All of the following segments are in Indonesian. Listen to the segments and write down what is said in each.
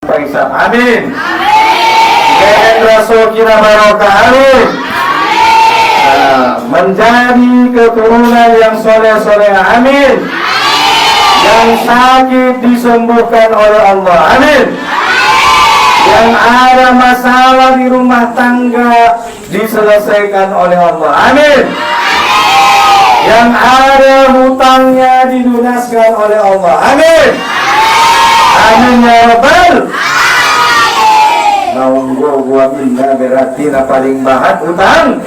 Faisal, amin. Dan Rasul kita barokah, amin. Menjadi keturunan yang soleh-soleh, amin. Yang sakit disembuhkan oleh Allah, amin. Yang ada masalah di rumah tangga diselesaikan oleh Allah, amin. Yang ada hutangnya dilunaskan oleh Allah, amin. Amin ya Rabbal. Naunggo gua minna berarti na paling bahat utang.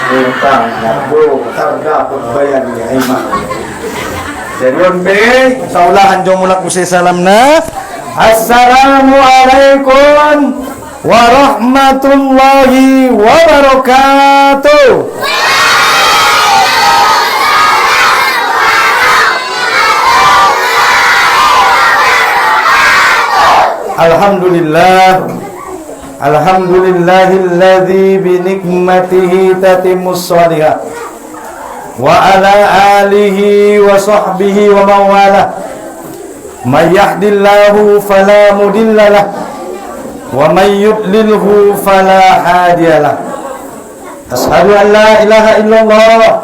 Utang nabo terdapat bayar ya imam. Jadi onpe saulahan jomulak usai salamna. Assalamualaikum warahmatullahi wabarakatuh. Alhamdulillah, alhamdulillahilladzi binikmatihi tatimmus shalihat wa ala alihi wa sahbihi wa mawalah may yahdillahu fala mudhillalah wa may yudlilhu fala hadiyalah. Ashhadu an la ilaha illallah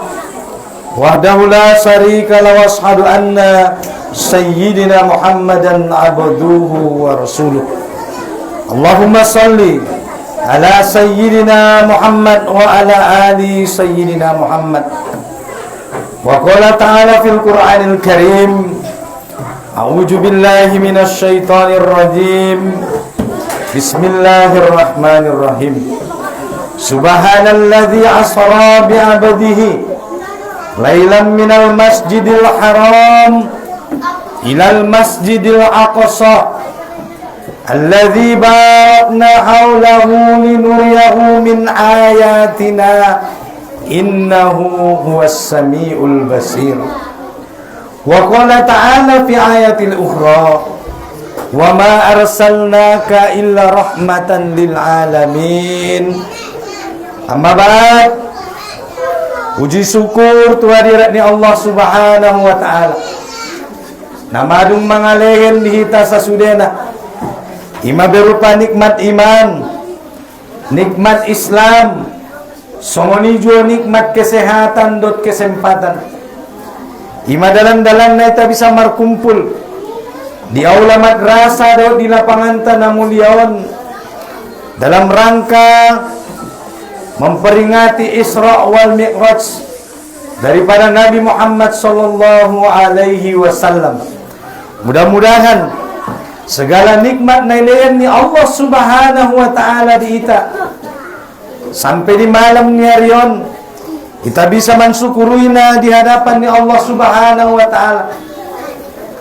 wahdahu la syarika lahu wa ashhadu anna Sayyidina Muhammadan abduhu wa rasuluh. Allahumma salli ala Sayyidina Muhammad wa ala ali Sayyidina Muhammad. Wa qala ta'ala fil Qur'anil Karim, a'udzu billahi minasy syaithanir rajim. Bismillahirrahmanirrahim. Subhanalladzi asra bi 'abdihi lailan minal masjidil haram ilal masjidil aqsa alladzi barakna haulahu linuriyahu min ayatina innahu huwas samiul basir. Wa qala ta'ala fi ayatil ukhra wa ma arsalnaka illa rahmatan lil alamin. Amma ba'd, puji syukur tu hadirat ni Allah Subhanahu wa ta'ala. Namadung mangalehen dihita sasudena ima berupa nikmat iman, nikmat Islam, songoni jua nikmat kesehatan dot kesempatan. Ima dalam-dalam naita bisa markumpul di aula madrasah dot di lapangan tanah muliawan dalam rangka memperingati Isra wal Mi'raj daripada Nabi Muhammad sallallahu alaihi wasallam. Mudah-mudahan segala nikmat nailayan ni Allah Subhanahu wa ta'ala diita sampai di malam ni harion kita bisa mensyukurina di hadapan ni Allah Subhanahu wa ta'ala.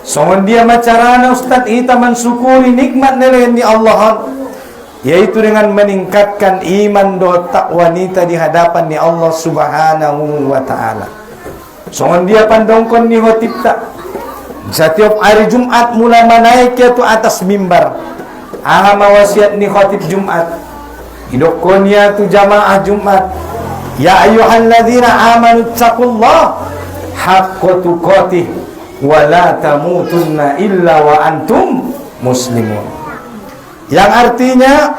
Songon dia macarana Ustaz kita mensyukuri nikmat nailayan ni Allah, yaitu dengan meningkatkan iman do takwa nita di hadapan ni Allah Subhanahu wa ta'ala. Songon dia pandongkon ni hotipta setiap hari Jumat mula menaik itu atas mimbar ahama wasiat ni khatib Jumat idokonya tu jamaah Jumat, ya ayyuhalladzina amanu taqullah haqqa tuqatih wa la tamutunna illa wa antum muslimun, yang artinya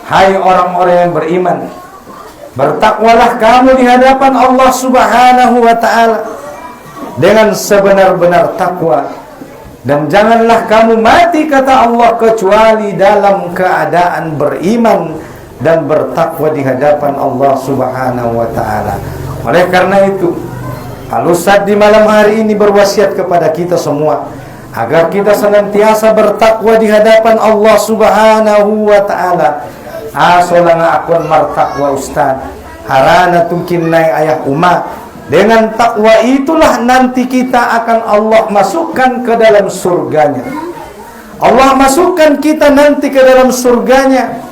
hai orang-orang yang beriman, bertakwalah kamu di hadapan Allah Subhanahu wa ta'ala dengan sebenar-benar takwa, dan janganlah kamu mati kata Allah kecuali dalam keadaan beriman dan bertakwa di hadapan Allah Subhanahu wa ta'ala. Oleh karena itu Al-Ustaz di malam hari ini berwasiat kepada kita semua agar kita senantiasa bertakwa di hadapan Allah Subhanahu wa ta'ala. Asolanga akon martakwa Ustaz harana tungkin naik ayah umat. Dengan takwa itulah nanti kita akan Allah masukkan ke dalam surganya. Allah masukkan kita nanti ke dalam surganya.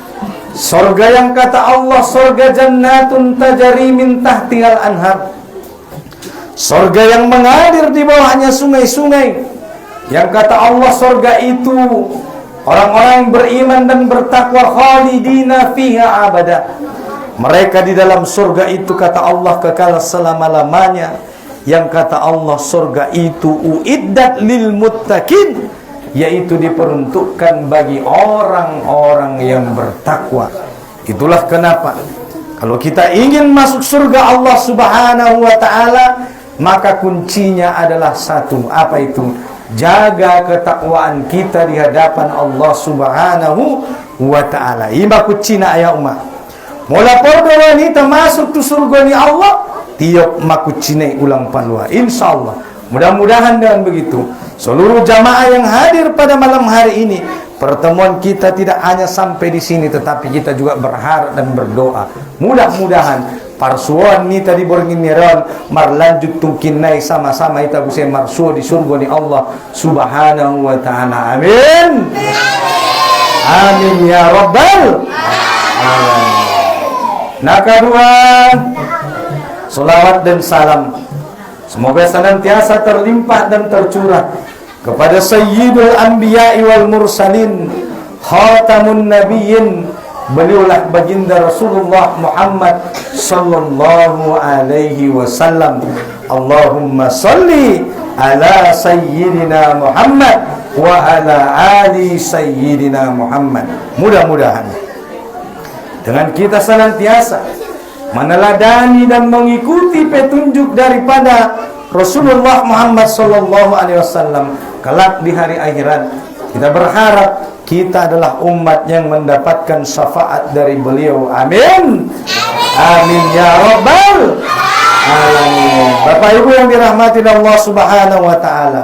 Surga yang kata Allah, surga jannatun tajari min tahtihal anhar. Surga yang mengalir di bawahnya sungai-sungai. Yang kata Allah, surga itu orang-orang yang beriman dan bertakwa khalidina fiha abada. Mereka di dalam surga itu kata Allah kekal selama-lamanya. Yang kata Allah surga itu uiddat lil muttaqin, yaitu diperuntukkan bagi orang-orang yang bertakwa. Itulah kenapa kalau kita ingin masuk surga Allah Subhanahu wa ta'ala, maka kuncinya adalah satu. Apa itu? Jaga ketakwaan kita di hadapan Allah Subhanahu wa ta'ala. Ima kucina ayah umma. Mula pordo wanita masuk tu surga ni Allah, tiap makucine ulang palua. InsyaAllah. Mudah-mudahan dengan begitu, seluruh jamaah yang hadir pada malam hari ini, pertemuan kita tidak hanya sampai di sini, tetapi kita juga berharap dan berdoa. Mudah-mudahan parsuan ni tadi borngin niron marlanjut tungkinai sama-sama ita bisa marsuo di surga ni Allah Subhanahu wa ta'ala. Amin. Amin ya rabbal alamin. Nah, kedua, salawat dan salam semoga senantiasa terlimpah dan tercurah kepada Sayyidul Anbiya'i wal Mursalin, Khatamun Nabiyyin, beliaulah baginda Rasulullah Muhammad sallallahu alaihi wasallam. Allahumma salli ala Sayyidina Muhammad wa ala ali Sayyidina Muhammad. Mudah-mudahan dengan kita senantiasa meneladani dan mengikuti petunjuk daripada Rasulullah Muhammad sallallahu alaihi wasallam kelak di hari akhirat, kita berharap kita adalah umat yang mendapatkan syafaat dari beliau. Amin. Amin ya rabbal alamin. Bapak Ibu yang dirahmati Allah Subhanahu wa taala,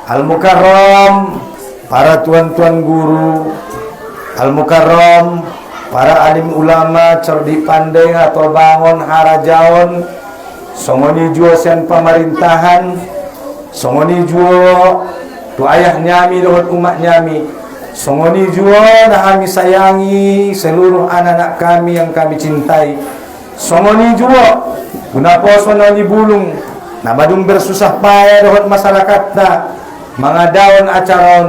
Al-Mukarram, para tuan-tuan guru, Al-Mukarram, para alim ulama, cerdik pandai atau bangun harajaon, songoni juo sen pemerintahan, songoni juo tu ayah nyami dohot umat nyami, songoni juo nah kami sayangi seluruh anak-anak kami yang kami cintai, songoni juo guna poso nani bulung nah badung bersusah payah dohot masyarakat na mangadaon acaron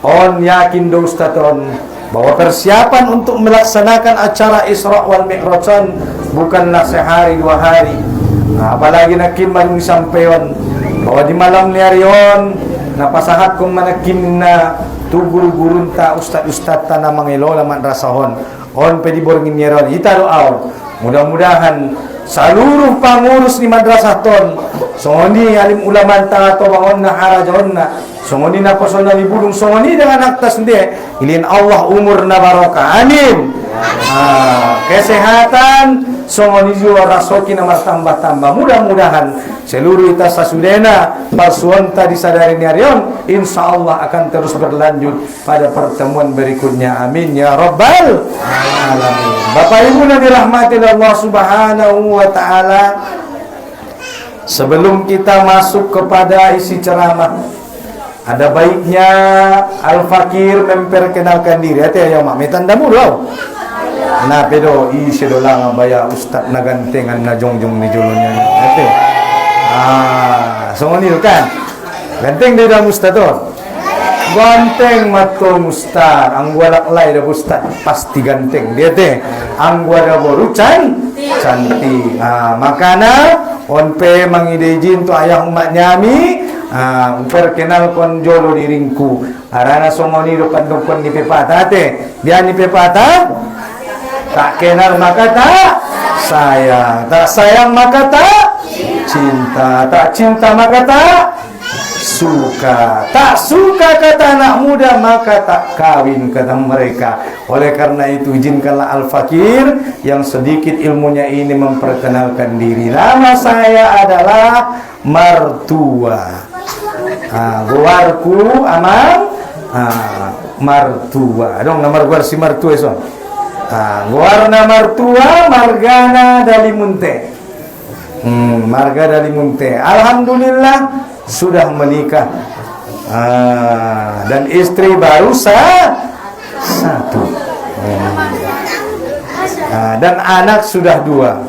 on yakin do ustaton bahwa persiapan untuk melaksanakan acara Isra wal Mi'raj bukanlah sehari dua hari. Nah, apalagi nakin madung sampeon bahwa di malam niarion napasahat kong manakin na tu guru-gurun ta ustad-ustad ta na mangilola madrasahon on pedi borngin niarion ita doa. Mudah-mudahan seluruh pengurus di madrasah ton songoni alim ulama ta to bangon na harajon na songoni na posona di bulung songoni dengan akta sendiri ilin Allah umur na barokah. Amin. Kesehatan songoni juga rasoki na tambah-tambah. Mudah-mudahan seluruh ita sasudena parsuan tadi sadari niarion insyaallah akan terus berlanjut pada pertemuan berikutnya. Amin ya rabbal alamin. Bapak Ibu yang dirahmati Allah Subhanahu wa taala, sebelum kita masuk kepada isi ceramah, ada baiknya Al-Fakir memperkenalkan diri. Hati ya mak, metanda mulu. Nah, pedo isi dolang baya ustad na gantengan na jongjong ni jolonya. Hati. Songoni kan. Ganteng dia dah ustad tu. Ganteng matong ustad, ang walak lay dah ustad pasti ganteng. Dia teh ang wada boru cantik. Makana onpe mangidejin tu ayah umat nyami. Perkenal kon jolo diringku arana songoni do pandokon ni pepata te dia ni pepata tak kenal maka tak sayang maka tak cinta, tak cinta maka tak tak suka kata anak muda maka tak kawin kata mereka. Oleh karena itu izinkanlah Al-Fakir yang sedikit ilmunya ini memperkenalkan diri. Nama saya adalah Martua. Guarku amang Martua. Dong nomor guar si Martua son. Guarna Martua Margana Dalimunte. Marga Dalimunte. Alhamdulillah sudah menikah. Dan istri baru satu. Dan anak sudah dua.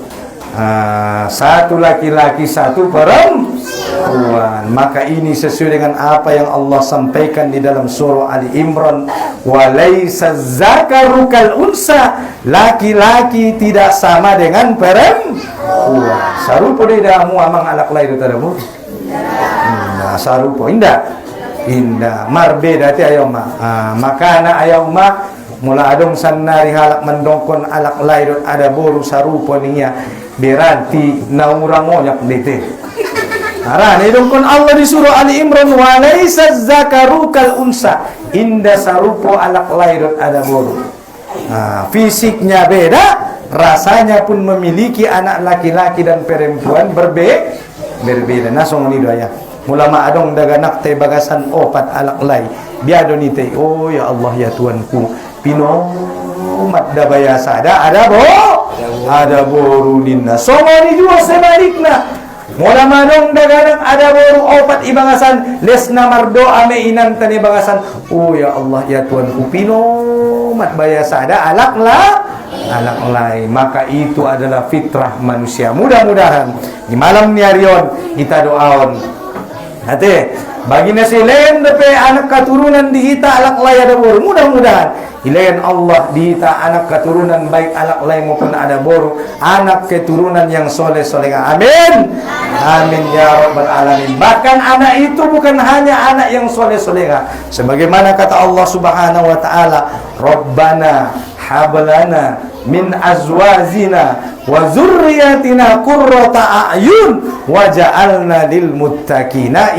Satu laki-laki, satu perempuan. Maka ini sesuai dengan apa yang Allah sampaikan di dalam surah Ali Imran, walaysa zakaru kal unsa, laki-laki tidak sama dengan perempuan. Sarupo di damu amang alak lain tadamu. Sarupo indah. indah marbeda ti ayaw ma maka na ayaw ma mula adong sanari halak mendongkon alak lairot ada boru sarupo niya berarti naurangonyak dite aran idongkon Allah di surah Ali Imran wa laisa zakaru kal unsa inda sarupo alak lairot ada boru fisiknya beda rasanya pun memiliki anak laki-laki dan perempuan berbeda nasong ni doya mula maadong daganak te bagasan opat alak lay biado ni te oh ya Allah ya Tuanku pinomat da bayasa ada boru dinna somani jua sebalikna mula madong daganak ada boru opat ibangasan lesna mardo ame inan tani bagasan oh ya Allah ya Tuanku pinomat bayasa alak lain maka itu adalah fitrah manusia. Mudah-mudahan di malam ni harion kita doaon hati bagi nasi lain depe anak keturunan dihita alak lain ada boru mudah-mudahan ilayan Allah dihita anak keturunan baik alak lain maupun ada boru anak keturunan yang soleh-solehah amin amin ya rabbal alamin bahkan anak itu bukan hanya anak yang soleh-solehah sebagaimana kata Allah subhanahu wa ta'ala Rabbana hablana min azwajina wa zurriyatina qurrata a'yun waja'alna lil muttaqina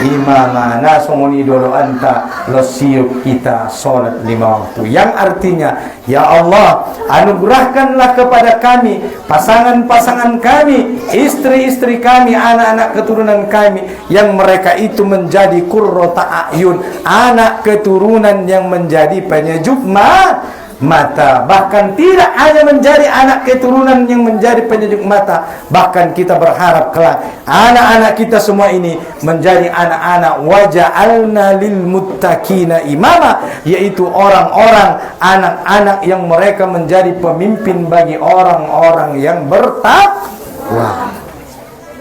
imama nasongoni dolo anta losiuk kita salat 5 waktu yang artinya ya Allah anugerahkanlah kepada kami pasangan-pasangan kami istri-istri kami anak-anak keturunan kami yang mereka itu menjadi qurrata a'yun anak keturunan yang menjadi penyejuk mata bahkan tidak hanya menjadi anak keturunan yang menjadi penyejuk mata bahkan kita berharap kelak anak-anak kita semua ini menjadi anak-anak waja'alna lil muttaqina imama yaitu orang-orang anak-anak yang mereka menjadi pemimpin bagi orang-orang yang bertakwa.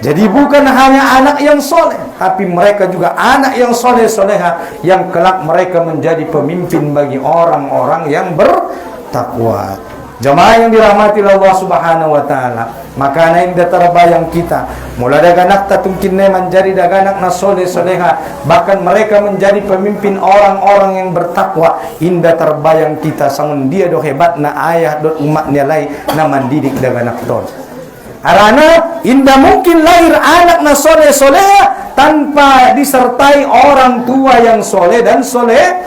Jadi bukan hanya anak yang soleh, tapi mereka juga anak yang soleh-soleha yang kelak mereka menjadi pemimpin bagi orang-orang yang bertakwa. Jemaah yang dirahmati Allah Subhanahu wa taala, maka na inda terbayang kita mula daganak tatungkin na menjadi daganak na soleh-soleha, bahkan mereka menjadi pemimpin orang-orang yang bertakwa. Inda terbayang kita sangun dia do hebat na ayah do umat nilai na mendidik daganak ton. Arana indah mungkin lahir anak na soleh-soleha tanpa disertai orang tua yang soleh dan soleha.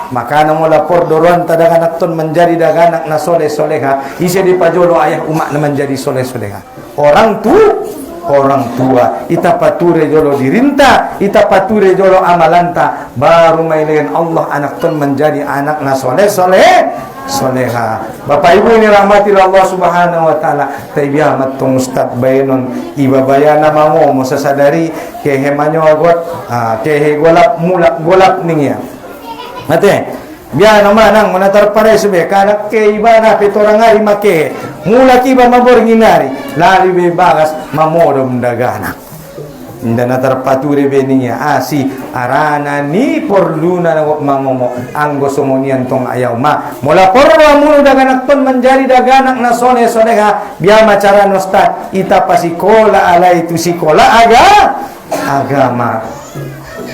Maka na mula por doron tadaganak ton menjadi daganak na soleh-soleha isi di pajolo ayah umat na menjadi soleh-soleha. Orang tua ita pature jolo dirinta ita pature jolo amalanta baru mailen Allah anak ton menjadi anak na soleha. Bapak Ibu ini rahmati Allah Subhanahu wa taala. Taibya matong Ustaz bayenon ibabayana mamo mo sasadari kehe manyo agot kehe golap ningya. Mate biya naman ang manatar pare sube kana ke ibana petorangari make mula kiba mabor nginari lari be bagas mamodom dagana. Inda natar pature beninya asi arana ni porluna na mangomo anggo somonian tong ayaw ma mula porwa mulu daganak ton menjadi daganak na soleha biya macara nostat ita pasikola alai tu sikola agama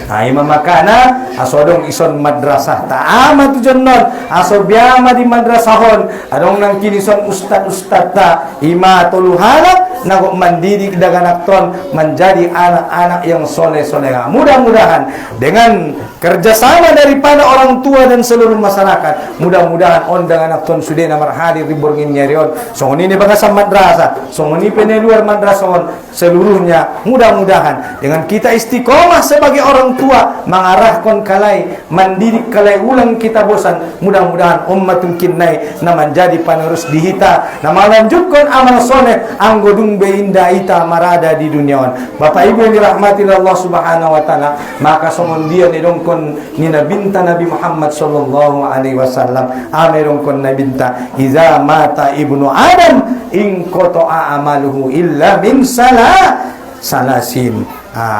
ay mamakana asodong ison madrasah taama tu jonnon aso biama di madrasahon adong nang kinison ustad ta ima tuluhalak nago mendidik daganak ton menjadi anak-anak yang soleh-soleha. Mudah-mudahan dengan kerjasama daripada orang tua dan seluruh masyarakat, mudah-mudahan on daganak ton sudah namar hadir di borngin nyarion songoni ni bagasam madrasah songoni pene luar madrasahon seluruhnya. Mudah-mudahan dengan kita istiqomah sebagai orang tua mengarahkan kalai mendidik kalai ulang kita bosan, mudah-mudahan ummatun kinnai na menjadi penerus dihita na melanjutkan amal soleh anggodung beinda ita marada di duniawan. Bapak Ibu yang dirahmati Allah Subhanahu wa taala, maka somon dia ni dongkon ni nabinta Nabi Muhammad sallallahu alaihi wasallam ame dongkon nabinta iza mata ibnu Adam in qata'a amaluhu illa min salasin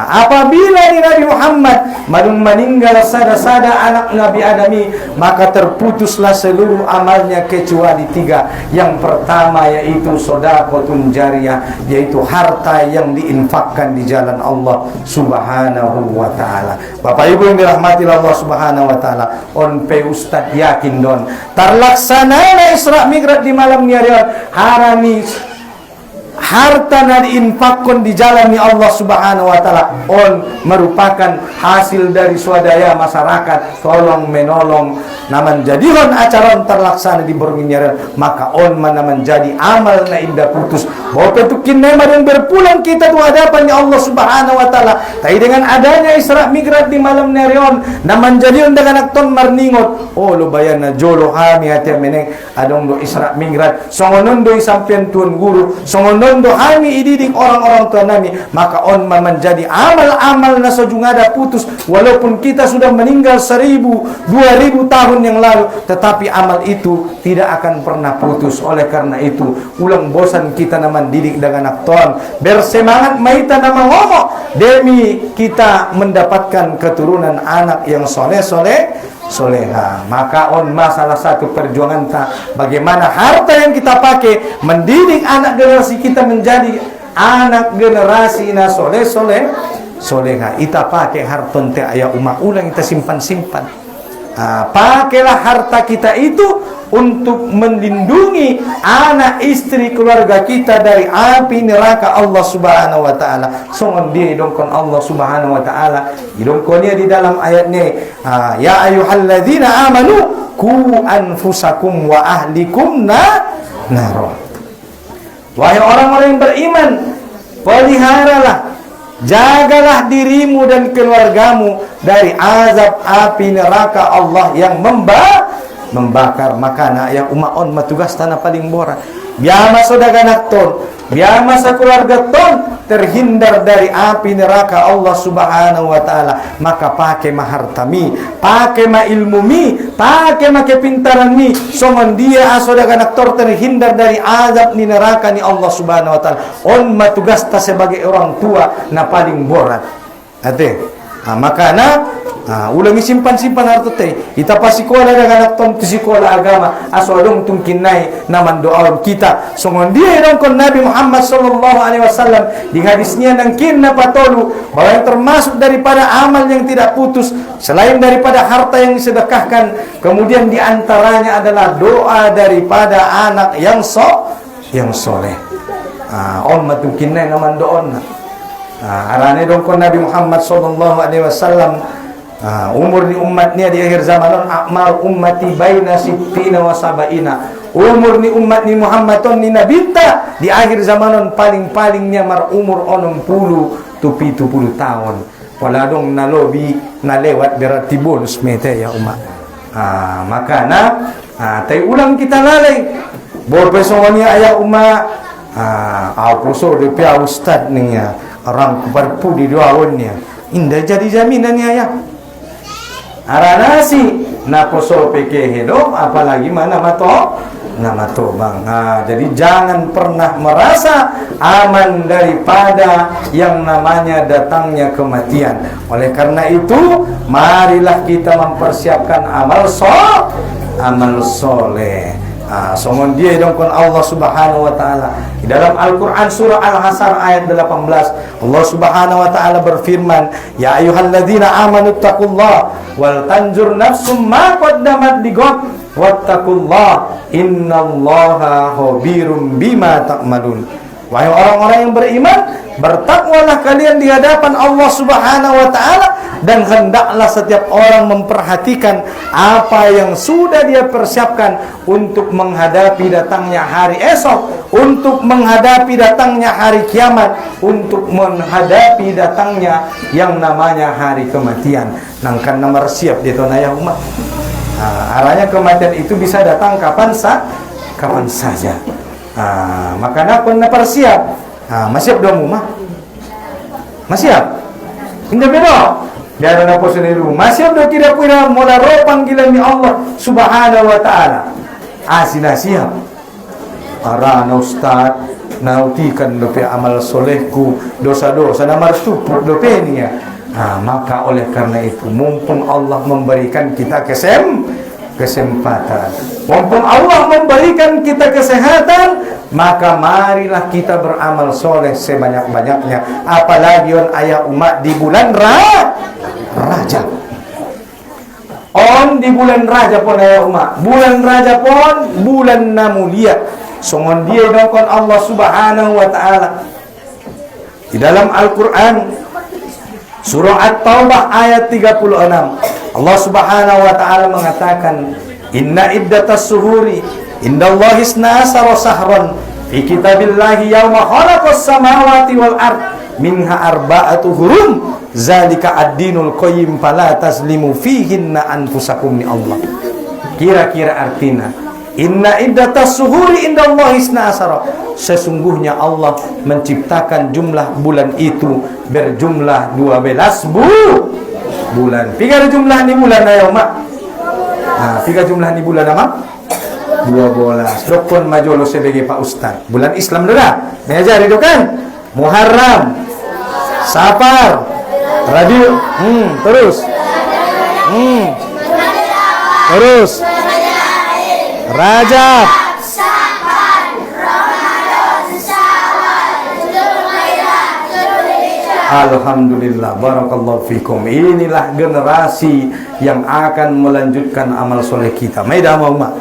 Apabila ni Nabi Muhammad meninggal sada-sada anak Nabi Adami, maka terputuslah seluruh amalnya kecuali 3. Yang pertama yaitu sedekahun jariyah, yaitu harta yang diinfakkan di jalan Allah Subhanahu wa taala. Bapak Ibu yang dirahmati Allah Subhanahu wa taala, on pe ustad yakin don terlaksana Isra Mi'raj di malam nyarian harani harta na diinfakkan di jalan ni Allah Subhanahu wa taala on merupakan hasil dari swadaya masyarakat tolong menolong naman jadihon acara terlaksana di Bornginyaran, maka on mana menjadi amal na indah putus bahwa petukin nema yang berpulang kita tu hadapan ya Allah Subhanahu wa taala tai dengan adanya Isra Mi'raj di malam nerion naman jadihon dengan akton marningot lubayan na jolo kami hati meneng adong do Isra Mi'raj songonon do sampean tuan guru songonon do kami ididik orang-orang tua nami, maka on menjadi amal-amal na sejungada putus walaupun kita sudah meninggal 1000, 2000 tahun yang lalu, tetapi amal itu tidak akan pernah putus. Oleh karena itu ulang bosan kita nama didik dengan akton bersemangat maita nama ngomong demi kita mendapatkan keturunan anak yang soleha. Maka on salah satu perjuangan bagaimana harta yang kita pakai mendidik anak generasi kita menjadi anak generasi na soleha. Ita pakai harta te ayah umat ulang kita simpan. Pakailah harta kita itu untuk melindungi anak istri keluarga kita dari api neraka Allah Subhanahu wa taala. Songon dia dongkon Allah Subhanahu wa taala idongkonnya di dalam ayatnya ya ayyuhalladzina amanu qu anfusakum wa ahlikum nar. Wahai orang-orang yang beriman, peliharalah, jagalah dirimu dan keluargamu dari azab api neraka Allah yang membakar. Maka na yang umaon matugas tanah paling bora biar masuk daganat ton, biar masa keluarga ton terhindar dari api neraka Allah Subhanahu wa taala. Maka pakai mahartami, pakai ma ilmu mi, pakai ma kepintaran mi, songon dia aso daganat ton terhindar dari azab ni neraka ni Allah Subhanahu wa taala. On matugas ta sebagai orang tua na paling borat. Ate maka ulangi simpan harta teh kita pasikola dengan ton sikola agama asodong tungkinai naman doa kita songon dia dong kon Nabi Muhammad sallallahu alaihi wasallam di hadisnya nang kinna patolu bahwa yang termasuk daripada amal yang tidak putus selain daripada harta yang disedekahkan kemudian diantaranya adalah doa daripada anak yang soleh. On matungkinai naman doon arane dong kon Nabi Muhammad sallallahu alaihi wasallam umur ni umatnya di akhir zaman akmal ummati baina sittina wa sabaina. Umur ni umat ni Muhammad ni nabita di akhir zaman paling-palingnya mar umur 60 tu 70 tahun. Wala dong nalobi nalewat berarti bonus mete ya umat. Maka tay ulang kita lalai. Bor pesongonya ayah umat aku so de pia ustad ni ya orang kubarpu di doaonnya. Indah jadi jaminannya ya. Aranasi naposo peke hidup apalagi mana mato bang. Jadi jangan pernah merasa aman daripada yang namanya datangnya kematian. Oleh karena itu marilah kita mempersiapkan amal soleh. Songon dia dongkon Allah Subhanahu wa taala di dalam Al-Qur'an surah Al-Hasr ayat 18 Allah Subhanahu wa taala berfirman ya ayyuhalladzina amanu taqullaha wal tanzur nafsum ma qaddamat lighad wattaqullah innallaha khabirum bima ta'malun. Wahai orang-orang yang beriman, bertakwalah kalian di hadapan Allah Subhanahu wa taala dan hendaklah setiap orang memperhatikan apa yang sudah dia persiapkan untuk menghadapi datangnya hari esok, untuk menghadapi datangnya hari kiamat, untuk menghadapi datangnya yang namanya hari kematian. Nangkan nomor siap di tonaya umat. Arahnya kematian itu bisa datang kapan saja. Maka nakon na persiap. Masiap dong mah. Masiap. Hindi bedo. Biar na po seniru. Masiap do tidak punya modal panggilan ni Allah Subhanahu wa taala. Sila siap. Para na ustad nautikan dope amal solehku, dosa-dosa na martupuk dope niya. Maka oleh karena itu, mumpung Allah memberikan kita kesempatan, mumpung Allah memberikan kita kesehatan, maka marilah kita beramal soleh sebanyak-banyaknya. Apalagi on ayah umat di bulan Rajab. On di bulan Rajab pun ayah umat, bulan Rajab pun bulan namulia. Songon dia dokon Allah Subhanahu wa taala di dalam Al-Qur'an surah At-Taubah ayat 36. Allah Subhanahu wa taala mengatakan, "Inna iddatas suhuri indallahi 12 syahran fi kitabillahi yauma khalaqas samawati wal ard minha arba'atu hurum zalika ad-dinul qayyim fala tazlimu fihinna anfusakum." Ni Allah. Kira-kira artinya, inna iddatas suhuri indallahi 12. Sesungguhnya Allah menciptakan jumlah bulan itu berjumlah 12 bulan. Tiga jumlah ni bulan ayo mak. Tiga jumlah ni bulan apa? 12. Dokon majolo sebagai Pak Ustaz. Bulan Islam dah. Mengajar itu kan? Muharram, Safar, Rabiul, terus. Terus. Rajab, alhamdulillah, barakallahu fikum. Inilah generasi yang akan melanjutkan amal soleh kita. Maidah mama.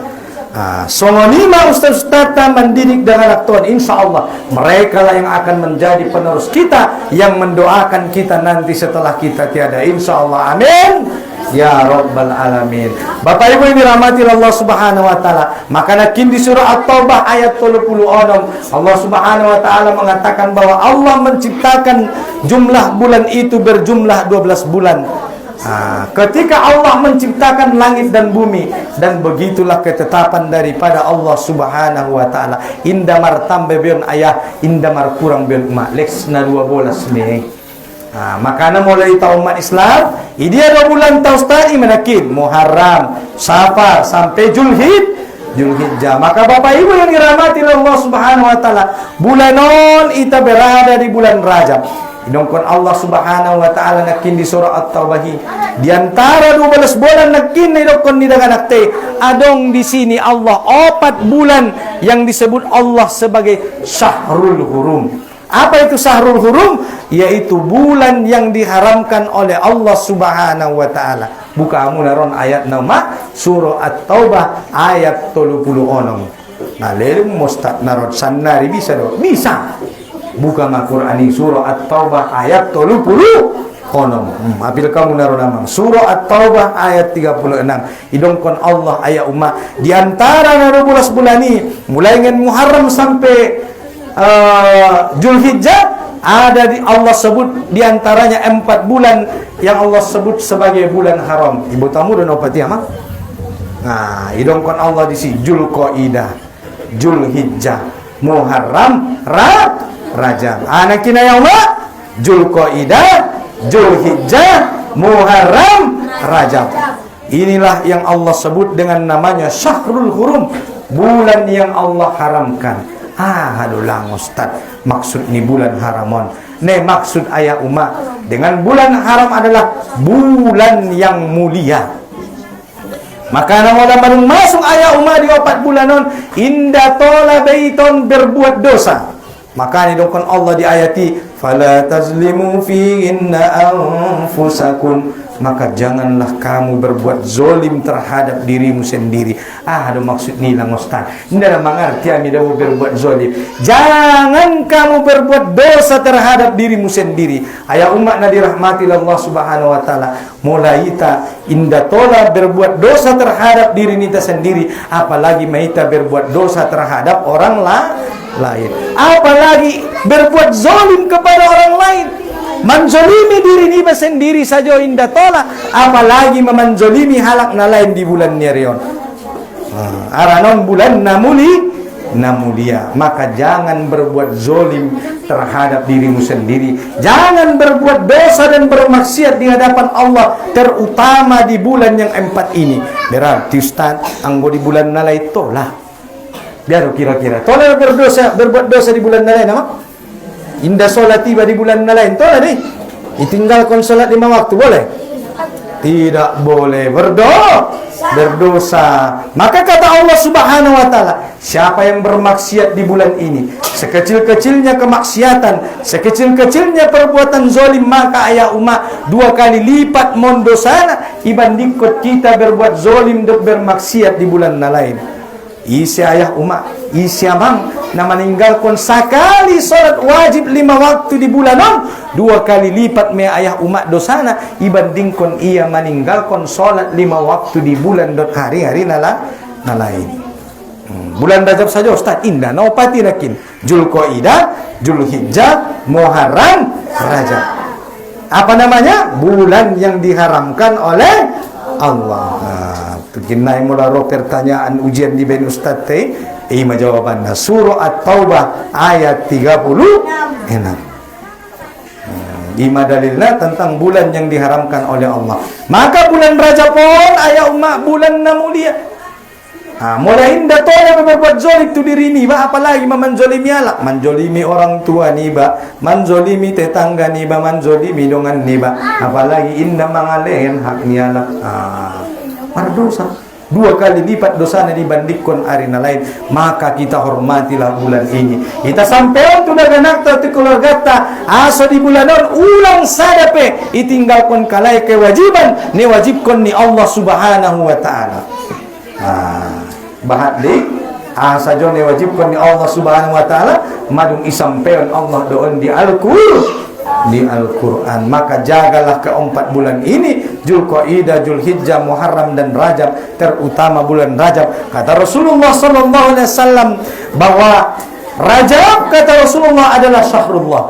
Songonima ustaz-ustaz mendidik dengan anak Tuhan, insya Allah mereka lah yang akan menjadi penerus kita, yang mendoakan kita nanti setelah kita tiada, insya Allah, amin ya rabbal alamin. Bapak Ibu yang dirahmati Allah Subhanahu wa taala, maka nakin di surah At-Taubah ayat 36 Allah Subhanahu wa taala mengatakan bahwa Allah menciptakan jumlah bulan itu berjumlah 12 bulan. Ketika Allah menciptakan langit dan bumi, dan begitulah ketetapan daripada Allah Subhanahu wa taala. Indamar tambah beon ayah, indamar kurang beon mak. Leksna 12 nih. Makanya mulai tahun umat Islam, ini ada bulan taustani menakin Muharram, Safar sampai Zulhijjah. Maka Bapak Ibu yang dirahmati Allah Subhanahu wa taala, bulanon kita berada di bulan Rajab. Idongkon Allah Subhanahu wa taala nakin di surah At-Taubah, di antara 12 bulan nakin idongkon di dengan nakte adong di sini Allah 4 bulan yang disebut Allah sebagai Syahrul Hurum. Apa itu Syahrul Hurum? Yaitu bulan yang diharamkan oleh Allah Subhanahu wa taala. Buka amunaron ayat nama surah At-Taubah ayat 36. Nah, lelum mustad narod sanari bisa do? Bisa. Buka Al-Qur'ani surah At-Taubah ayat 30. Apil kamu naruh nama surah At-Taubah ayat 36. Idongkon Allah ayat umat di antara naruh bulan ini mulai dengan Muharram sampai Zulhijjah ada di Allah sebut di antaranya 4 bulan yang Allah sebut sebagai bulan haram. Ibu tamu dan opati ama. Nah, idongkon Allah di sini Zulqaidah, Zulhijjah, Muharram, Rajab. Anak kina yang ma Zulqaidah, Zulhijjah, Muharram, Rajab. Inilah yang Allah sebut dengan namanya Syahrul Hurum, bulan yang Allah haramkan. Hadulang Ustaz, maksud ni bulan haramon. Maksud ayat umat dengan bulan haram adalah bulan yang mulia. Maka nama baru masuk ayat umat di 4 bulanon inda tola baiton berbuat dosa. Maka ni dokon Allah di ayati fala tazlimu fihinna anfusakum, maka janganlah kamu berbuat zolim terhadap dirimu sendiri. Ada maksud ni lah Ustaz. Ini ada mengerti kami dah berbuat zolim. Jangan kamu berbuat dosa terhadap dirimu sendiri. Ayah umat na dirahmati Allah Subhanahu wa taala. Mulai ita inda tola berbuat dosa terhadap diri kita sendiri, apalagi kita berbuat dosa terhadap orang lain. Apalagi berbuat zolim kepada orang lain. Manzolimi diri ni sendiri saja indah tolak, apalagi memanzolimi halak na lain di bulan Nyerion. Aranon bulan namulia. Maka jangan berbuat zolim terhadap dirimu sendiri. Jangan berbuat dosa dan bermaksiat di hadapan Allah, terutama di bulan yang 4 ini. Berarti Ustaz, anggo di bulan nalai tolak. Biar kira-kira. Tolong berbuat dosa di bulan lain apa? Indah solat tiba di bulan lain. Tolong nih. Ditinggalkan solat 5 waktu boleh? Tidak boleh berdosa. Maka kata Allah Subhanahu wa taala, siapa yang bermaksiat di bulan ini, sekecil-kecilnya kemaksiatan, sekecil-kecilnya perbuatan zalim, maka ayah umat 2 kali lipat mon dosana ibanding kita berbuat zalim dan bermaksiat di bulan lain. Isi ayah umat, isi amang na meninggalkan sekali salat wajib 5 waktu di bulan 2 kali lipat me ayah umat dosana ibandingkan ia meninggalkan salat 5 waktu di bulan dot hari-hari lain. Bulan Rajab saja Ustaz indah naupati nakin Zulqaidah, Zulhijjah, Muharram, Rajab. Apa namanya? Bulan yang diharamkan oleh Allah. Kinai mula roh pertanyaan ujian di ben Ustaz teh, ima jawabannya surah At-Taubah ayat 36. Ima dalilnya tentang bulan yang diharamkan oleh Allah. Maka bulan Rajab pun ayat umat bulan na mulia. Mulai indah toya berbuat zolim tu diri ni ba, apalagi menjolimi alak, menjolimi orang tua ni ba, menjolimi tetangga ni ba, menjolimi dongan ni ba, apalagi indah mangalehin hak ni alak. Berdosa 2 kali lipat dosanya dibandingkan hari lain. Maka kita hormatilah bulan ini. Kita sampai tu daganakta tu keluarga ta aso di bulan ulang sadape itinggalkan kalai kewajiban ni wajibkan ni Allah Subhanahu wa taala. Bahat di saja ni wajibkan ni Allah Subhanahu wa taala madung isampeon Allah doon di Al-Quran. Maka jagalah keempat bulan ini, Zulqaidah, Zulhijjah, Muharram dan Rajab, terutama bulan Rajab. Kata Rasulullah sallallahu alaihi wasallam bahwa Rajab kata Rasulullah adalah syahrullah,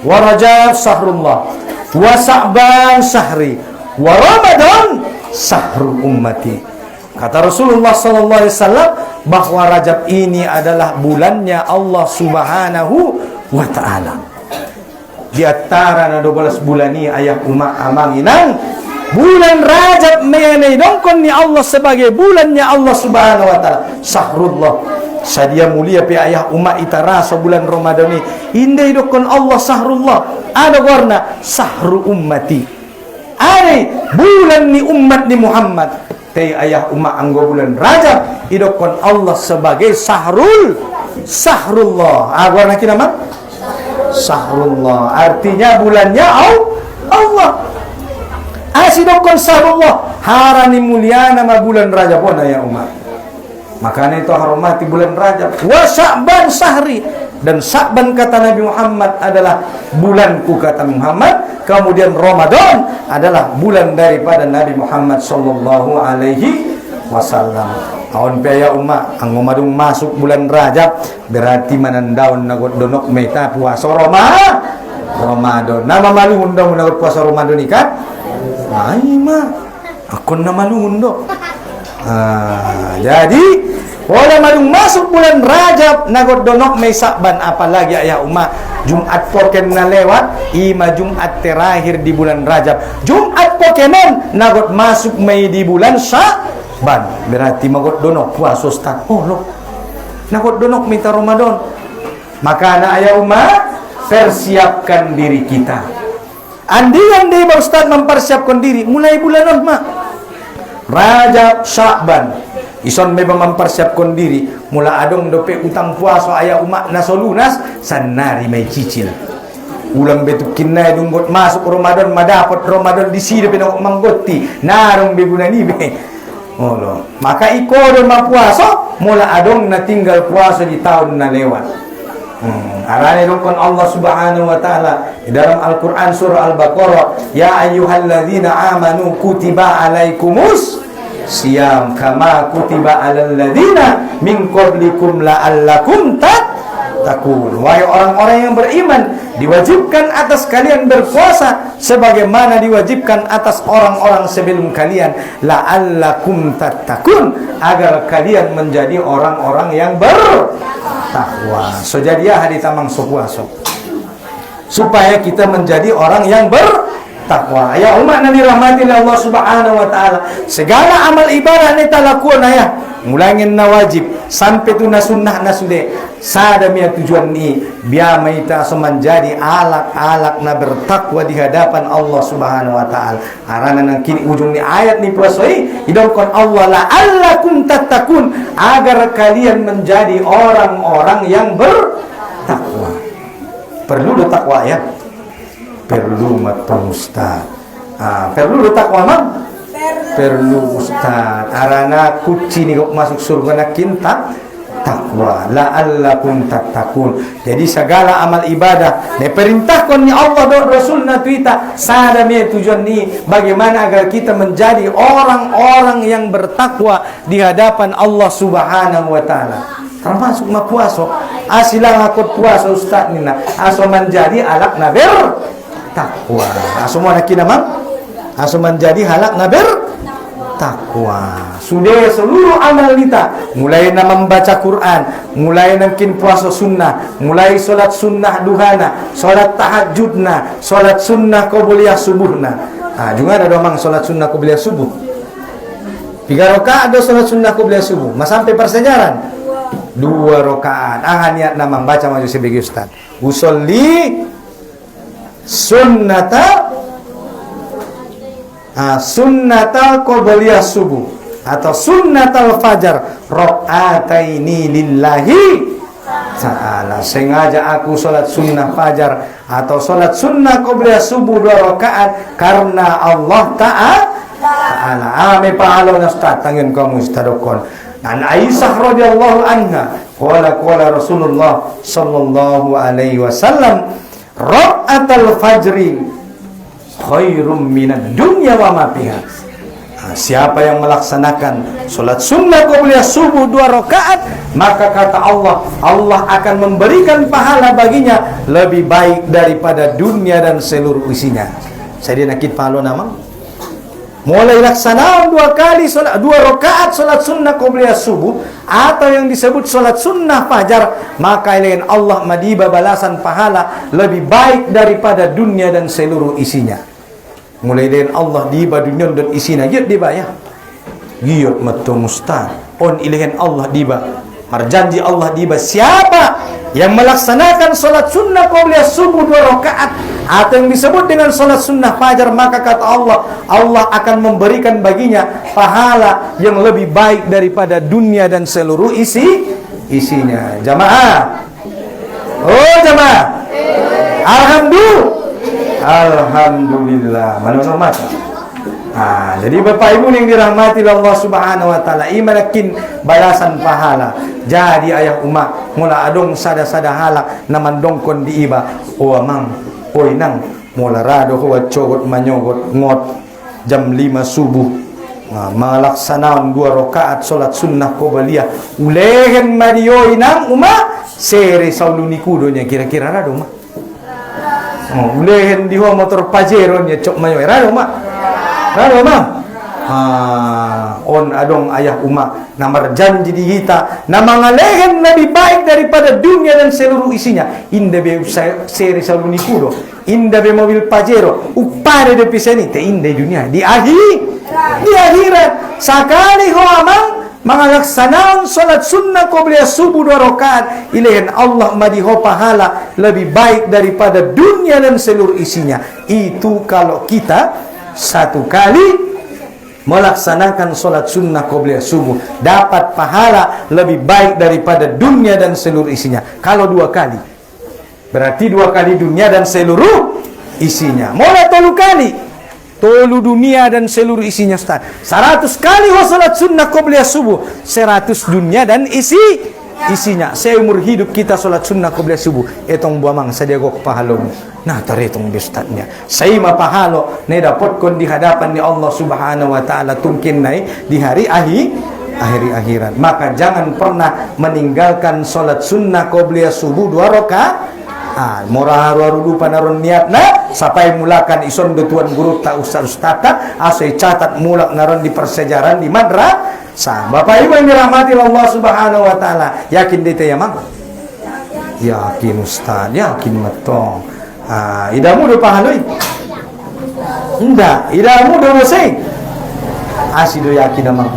wa Rajab syahrullah, wa Sa'ban syahri, wa Ramadan syahrul ummati. Kata Rasulullah sallallahu alaihi wasallam bahwa Rajab ini adalah bulannya Allah Subhanahu wa taala. Di antara na 12 bulan ni ayah umat amanginang bulan Rajab mengenai dongkon ni Allah sebagai bulannya Allah Subhanahu wa taala syahrullah. Sadia mulia pi ayah umat itarasa bulan Ramadan ni indai dongkon Allah syahrullah ada warna syahrul ummati. Are bulan ni umat ni Muhammad. Tei ayah umat anggo bulan Rajab idokon Allah sebagai syahrullah. Warna kinama syahrullah, artinya bulannya Allah. Asidokon syahrullah harani mulia nama bulan Rajab pun ya umat. Makanya itu hormati bulan Rajab. Wa Sa'ban syahri, dan Sa'ban kata Nabi Muhammad adalah bulanku kata Muhammad. Kemudian Ramadan adalah bulan daripada Nabi Muhammad sallallahu alaihi wasallam. Awan paya umat ang umadung masuk bulan Rajab berarti manandaon nagot donok meta puasa Ramadan. Nama malu undang nagot puasa Ramadan ikan. Ai ma akon na malu undo. Jadi boleh madung masuk bulan Rajab nagot donok Mei Sa'ban, apalagi ayah umat Jumat poken na lewat ima Jumat terakhir di bulan Rajab. Jumat Pokemon nagot masuk Mei di bulan Sa'ban, berarti magot donok puasa Ustaz. Loh, nagot donok minta Ramadan. Maka anak ayah umat persiapkan diri kita. Andi Pak Ustaz mempersiapkan diri mulai bulan mak Rajab, Sa'ban. Ison memang mempersiapkan diri mula adong dope utang puasa ayah umat naso lunas sanari may cicil. Ulang betuk kinay dunggot masuk Ramadan madapat Ramadan di sini pinang manggoti narong biguna ni be. Oh, maka iko don mapuasa mula adong na tinggal puasa di tahun na lewat. Arane dongkon Allah Subhanahu wa taala di dalam Al-Qur'an surah Al-Baqarah, ya ayyuhalladzina amanu kutiba alaikumus siyam kama kutiba alal ladzina min qablikum la'allakum tattaqun. Wahai orang-orang yang beriman, diwajibkan atas kalian berpuasa sebagaimana diwajibkan atas orang-orang sebelum kalian, la'allakum tattaqun, agar kalian menjadi orang-orang yang bertakwa. So jadiah hari tamang puasa supaya kita menjadi orang yang takwa. Ya umat Nabi rahmati Allah Subhanahu wa taala. Segala amal ibadah ni talakuan ayah mulangin na wajib sampai tu na sunnah na sude sada mia tujuan ni biar kita menjadi alak-alak na bertakwa di hadapan Allah Subhanahu wa taala. Arana nang kini ujung ni ayat ni puasoi idongkon Allah la'allakum tattaqun, agar kalian menjadi orang-orang yang bertakwa. Perlu takwa ya? Perlu matang ustaz. Perlu takwa mang? Perlu ustaz. Arana kuci ni kok masuk surga nak kinta takwa. La'allakum tattaqun. Jadi segala amal ibadah diperintahkan ni Allah dan Rasul na tuita sadame tujuan ni bagaimana agar kita menjadi orang-orang yang bertakwa di hadapan Allah Subhanahu wa taala. Termasuk ma puasa. Asilang akut puasa ustaz ni na. Aso menjadi alak na bertakwa. Aso mo nakina mang? Aso menjadi halak na takwa. Sudah seluruh amal kita, mulai na membaca Quran, mulai namkin puasa sunnah, mulai solat sunnah duhana, solat tahajudna, solat sunnah qobliyah subuhna. Juga ada domang solat sunnah qobliyah subuh. 3 rakaat ada solat sunnah qobliyah subuh. Mas sampai persejaran 2 rakaat. Niat namang baca maju sebagai ustaz. Usolli sunnata sunnatal qobliyah subuh atau sunnatal fajar rakaataini lillahi ta'ala. Sengaja aku salat sunnah fajar atau salat sunnah qobliyah subuh 2 rakaat karena Allah ta'ala. Ame pahala ustaz tangin kamu ustadokon. An Aisyah radhiyallahu anha qala Rasulullah sallallahu alaihi wasallam rakaatul fajri khairum minad dunya wa ma fiha. Siapa yang melaksanakan salat sunnah qobliyah subuh 2 rakaat, maka kata Allah, Allah akan memberikan pahala baginya lebih baik daripada dunia dan seluruh isinya. Saya nakit pahala nama. Mulai laksanakan 2 kali salat 2 rakaat salat sunnah qobliyah subuh atau yang disebut salat sunnah fajar, maka ilain Allah madiba balasan pahala lebih baik daripada dunia dan seluruh isinya. Mulai dari Allah diba dunia dan isinya yut diba ya. Giyot matung ustaz. On ilahin Allah diba. Marjanji Allah diba siapa yang melaksanakan salat sunnah qobliyah subuh 2 rakaat atau yang disebut dengan salat sunnah fajar, maka kata Allah, Allah akan memberikan baginya pahala yang lebih baik daripada dunia dan seluruh isinya. Jamaah. Oh jamaah. Alhamdulillah. Mana mata. Jadi Bapak Ibu yang dirahmati Allah Subhanahu wa taala, imanakin balasan pahala. Jadi ayah umat mula adong sada-sada halak naman dongkon di iba. O amang, oi nang mula rado ho cogot manyogot ngot jam 5 subuh. Malaksanaon 2 rakaat salat sunnah qobliyah. Ulehen marioi nang uma sere sauluni kudonya kira-kira rado mah. Ulehen di motor pajero nya cok mayo rado mah. Rado mah. On adong ayah umat namar janji di kita nama ngalehen lebih baik daripada dunia dan seluruh isinya. Inda be seri saluni kudo, inda be mobil pajero, upare de pisani te inda dunia di akhirat sakali ho amang mangalaksanaon salat sunnah qobliyah subuh 2 rakaat ilahin Allah madiho pahala lebih baik daripada dunia dan seluruh isinya. Itu kalau kita 1 kali melaksanakan salat sunnah qobliyah subuh dapat pahala lebih baik daripada dunia dan seluruh isinya. Kalau 2 kali berarti 2 kali dunia dan seluruh isinya. Mulai 3 kali tolu dunia dan seluruh isinya Ustaz. 100 kali salat sunnah qobliyah subuh, 100 dunia dan isinya. Seumur hidup kita salat sunnah qobliyah subuh etong buamang sadiago pahalong. Nah taretong Ustaznya. Saya mah pahalo ne dapatkan di hadapan ni Allah Subhanahu wa taala tungkin nai di hari akhirat. Maka jangan pernah meninggalkan salat sunnah qobliyah subuh 2 rakaat. Murah haru panaron niatna sampai mulakan ison betuan guru tak ustaz asai catat mulak naron di persejaran di madrasah. Bapak Ibu yang dirahmati Allah Subhanahu wa taala, yakin dite ya mang? Yakin ustaz, yakin metong. Idamu do pahaloi? Indah, idamu do bosei. Asido yakin amang.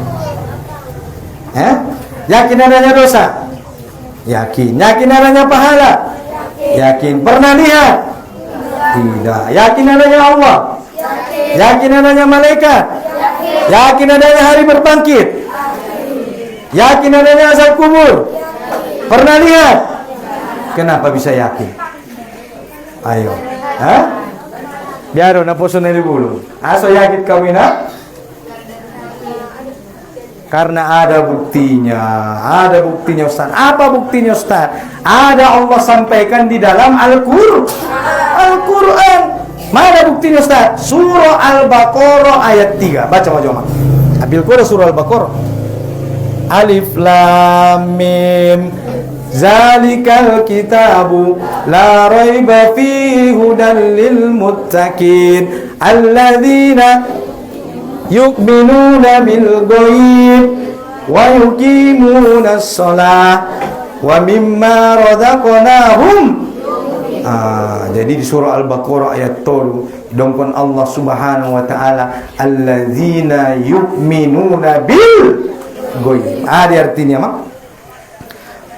Yakin adanya dosa? Yakin. Yakin adanya pahala? Yakin. Pernah lihat? Tidak. Yakin adanya Allah? Yakin adanya malaikat? Yakin adanya hari berbangkit? Yakin adanya azab kubur? Pernah lihat? Kenapa bisa yakin? Ayo. Hah? Biaro na poso na dulu. Aso yakin kami na? Karena ada buktinya. Ada buktinya Ustaz. Apa buktinya Ustaz? Ada Allah sampaikan di dalam Al-Quran. Mana buktinya Ustaz? Surah Al-Baqarah ayat 3. Baca wajah. Ambil Quran surah Al-Baqarah. Alif Lam Mim. Zalikal kitabu la raiba fihi hudan lil muttaqin alladzina yu'minuna bil ghaib wa yuqimuna shalah wa mimma razaqnahum. Jadi di surah Al-Baqarah ayat 3 dongkon Allah Subhanahu wa taala alladzina yu'minuna bil ghaib. Ada artinya mak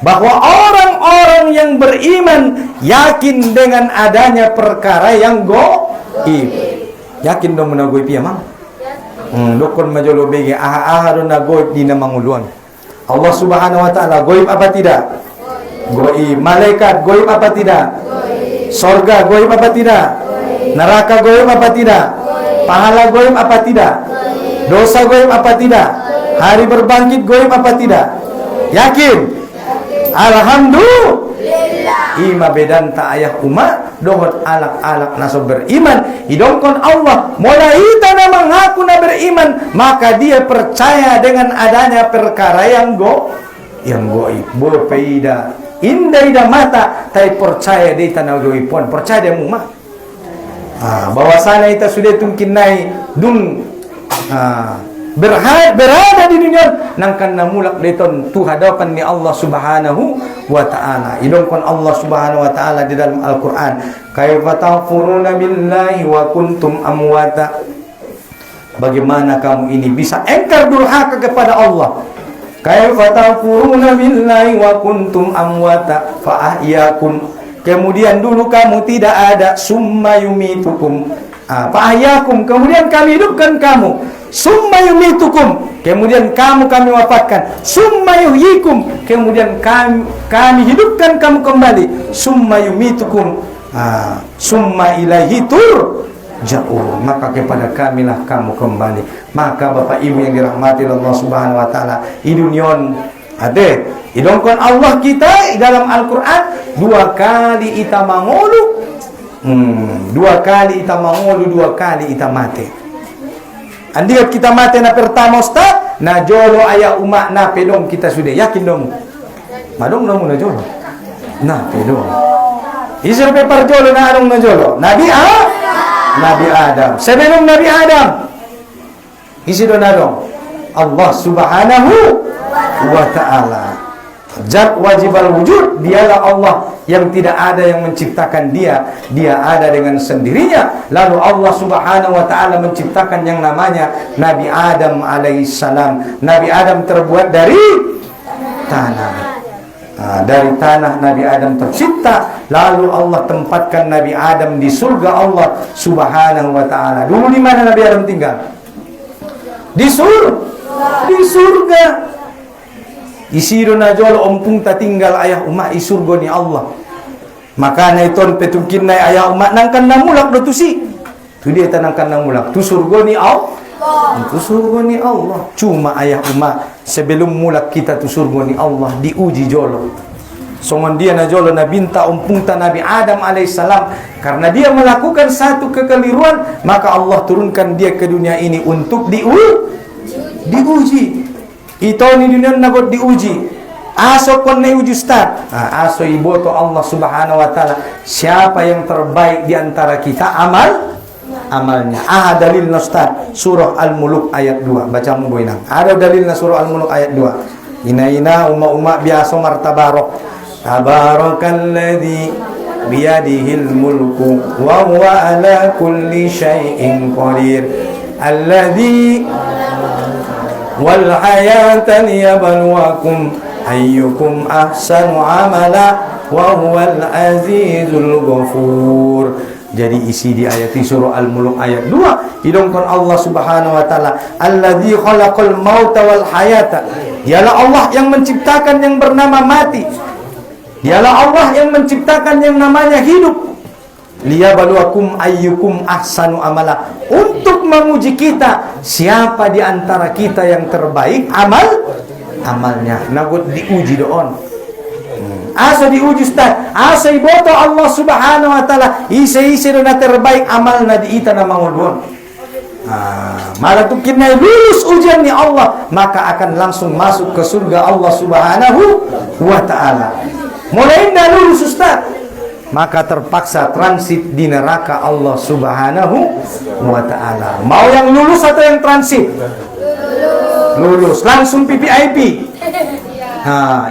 bahwa orang-orang yang beriman yakin dengan adanya perkara yang gaib. Yakin dong mena gaib ya mang? Dokon majolo bege ahadun na gaib dina manguluan. Allah Subhanahu wa taala gaib apa tidak? Gaib. Malaikat gaib apa tidak? Surga gaib apa tidak? Neraka gaib apa tidak? Pahala gaib apa tidak? Dosa gaib apa tidak? Hari berbangkit gaib apa tidak? Yakin? Alhamdulillah. Ima bedanta ayah umat dohot alak-alak naso beriman idongkon Allah mulai tanah mengaku na beriman maka dia percaya dengan adanya perkara yang goib berpeida indah ida mata tapi percaya di tanah goibon percaya dia umat bahwasanya kita sudah tungkin naik berada di dunia nangkan namulak deton tu hadapan ni Allah Subhanahu wa taala. Idongkon Allah Subhanahu wa taala di dalam Al-Qur'an, kaifa takfuruna billahi wa kuntum amwata. Bagaimana kamu ini bisa engkar durhaka kepada Allah? Kaifa takfuruna billahi wa kuntum amwata fa ahyakum. Kemudian dulu kamu tidak ada, summa yumitukum. Fa ahyakum, kemudian kami hidupkan kamu. Summa yumitukum, kemudian kami wafatkan. Summa yuhyikum, kemudian kami hidupkan kamu kembali. Summa yumitukum, summa ilaihi turja'un, maka kepada kamilah kamu kembali. Maka Bapak Ibu yang dirahmati Allah Subhanahu wa taala, idunion ade idongkon Allah kita dalam Al-Qur'an 2 kali ita mangolu. 2 kali ita mangolu, 2 kali ita mati. Andiat kita mati na pertama Ustaz, na jolo ayah umat na pedong kita sudah yakin dong. Madong dong na jolo. Na pedong. Isir pepar jolo na anong na jolo. Nabi Adam. Sebelum Nabi Adam. Isi do na dong. Allah Subhanahu wa taala. Zat wajib al-wujud, dialah Allah yang tidak ada yang menciptakan dia ada dengan sendirinya. Lalu Allah Subhanahu wa taala menciptakan yang namanya Nabi Adam alaihissalam. Nabi Adam terbuat dari tanah. Dari tanah Nabi Adam tercipta. Lalu Allah tempatkan Nabi Adam di surga Allah Subhanahu wa taala. Dulu di mana Nabi Adam tinggal? Di surga. Isiro na jolo ompung ta tinggal ayah umat isurgo ni Allah. Maka na iton petungkin na ayah umat nangkan namulak do tusi. Tu dia tanangkan namulak. Tu surgo ni Allah. Tu surgo ni Allah. Cuma ayah umat sebelum mulak kita tu surgo ni Allah diuji jolo. Songon dia na jolo na binta ompung ta Nabi Adam alaihissalam karena dia melakukan satu kekeliruan maka Allah turunkan dia ke dunia ini untuk diuji. Ito ni dunia nagot diuji. Aso kon na uji Ustaz. Aso iboto Allah Subhanahu wa taala. Siapa yang terbaik di antara kita amalnya. Dalil na Ustaz. Surah Al-Muluk ayat 2. Baca mo boy nang. Ada dalil na surah Al-Muluk ayat 2. Ina uma biasa martabarok. Tabarakalladzi biyadihil mulku wa huwa ala kulli syai'in qadir. Alladzi wal hayata liyabluwakum ayyukum ahsanu amala wa huwal azizul ghafur. Jadi isi di ayat di surah Al-Mulk ayat 2 hidungkan Allah Subhanahu wa taala, alladzi khalaqal mauta wal hayata. Dialah Allah yang menciptakan yang bernama mati. Dialah Allah yang menciptakan yang namanya hidup. Liyabluwakum ayyukum ahsanu amala, untuk menguji kita siapa di antara kita yang terbaik amalnya. Nagut diuji doon. Asa diuji Ustaz, asa iboto Allah Subhanahu wa taala isi na terbaik amal na diita na mangulun. Malah tu kena lulus ujian ni Allah, maka akan langsung masuk ke surga Allah Subhanahu wa taala. Mulai dah lulus Ustaz, maka terpaksa transit di neraka Allah Subhanahu wa taala. Mau yang lulus atau yang transit? Lulus, langsung PPIP.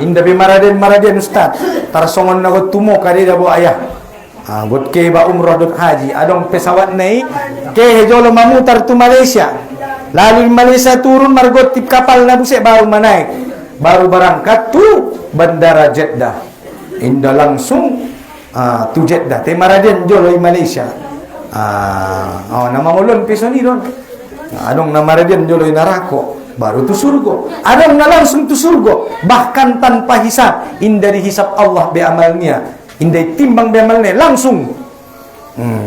Indah bi maraden Ustaz. Tarsongon na got tumo kadi da bo ayah. Got ke ba umrah dot haji. Adong pesawat nai ke hejolo mamutar tu Malaysia. Lalu Malaysia turun margot tip kapal na busek baru manaik. Baru berangkat tu bandara Jeddah. Indah langsung tu Jeddah. Te maraden jolo Malaysia. Nama ulun pisoni don. Adong nama maraden jolo narako. Baru tu surga. Ada yang langsung tu surga, bahkan tanpa hisab. Indah dihisab Allah be amalnya, indah timbang be amalnya langsung.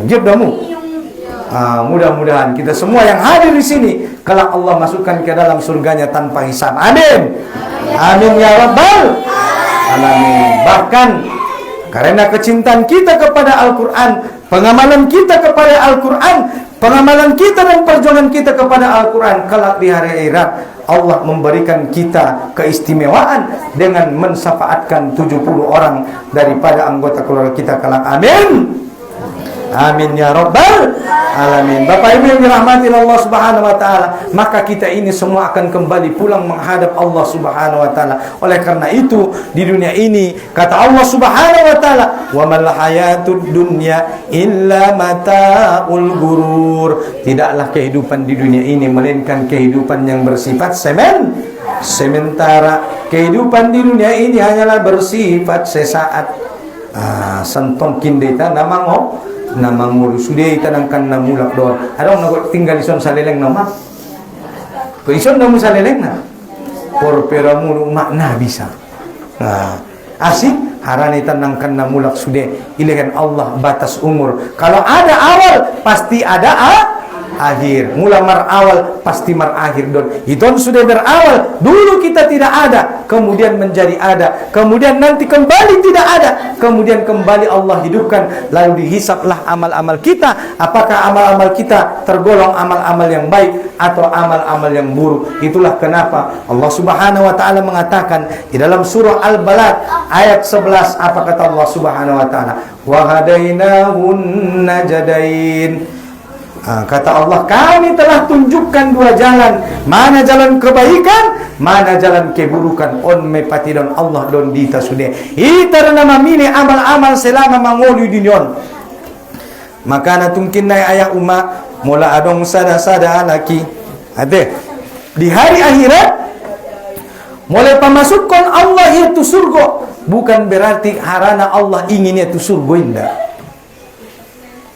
Jebdamu. Mudah-mudahan kita semua yang hadir di sini kelak Allah masukkan ke dalam surganya tanpa hisab. Amin. Amin ya rabbal alamin. Bahkan karena kecintaan kita kepada Al-Quran, pengamalan kita kepada Al-Quran, pengamalan kita dan perjuangan kita kepada Al-Quran, kelak di hari akhirat Allah memberikan kita keistimewaan dengan mensyafaatkan 70 orang daripada anggota keluarga kita kelak. Amin. Amin ya rabbal alamin. Bapak Ibu yang dirahmati Allah Subhanahu wa taala, maka kita ini semua akan kembali pulang menghadap Allah Subhanahu wa taala. Oleh karena itu di dunia ini kata Allah Subhanahu wa taala, "Wa mal hayatud dunya illa mataul ghurur." Tidaklah kehidupan di dunia ini melainkan kehidupan yang bersifat sementara. Kehidupan di dunia ini hanyalah bersifat sesaat. Sentong kindeta nama nguru sudah itanangkan na mulak doon. Adong nagot tinggal ison sa leleng na mak. Kung ison na mo sa leleng na, porpera mo makna bisa. Asik harani tanangkan na mulak sudah. Ilahan Allah batas umur. Kalau ada awal pasti ada akhir. Mula mar awal pasti mar akhir don. Itu sudah berawal. Dulu kita tidak ada, kemudian menjadi ada, kemudian nanti kembali tidak ada, kemudian kembali Allah hidupkan, lalu dihisaplah amal-amal kita. Apakah amal-amal kita tergolong amal-amal yang baik atau amal-amal yang buruk? Itulah kenapa Allah Subhanahu wa taala mengatakan di dalam surah Al-Balad ayat 11, apa kata Allah Subhanahu wa taala? Wa hadainahun najdain. Kata Allah, kami telah tunjukkan dua jalan. Mana jalan kebaikan, mana jalan keburukan. On mepatidon Allah don dita sudah. Ita nama mini amal-amal selama mangoli dinyon. Maka natungkin na ayah umat mula adong sada-sada laki. Ade di hari akhirat mulai pamasukkan Allah itu surga. Bukan berarti harana Allah ingin itu surga indah.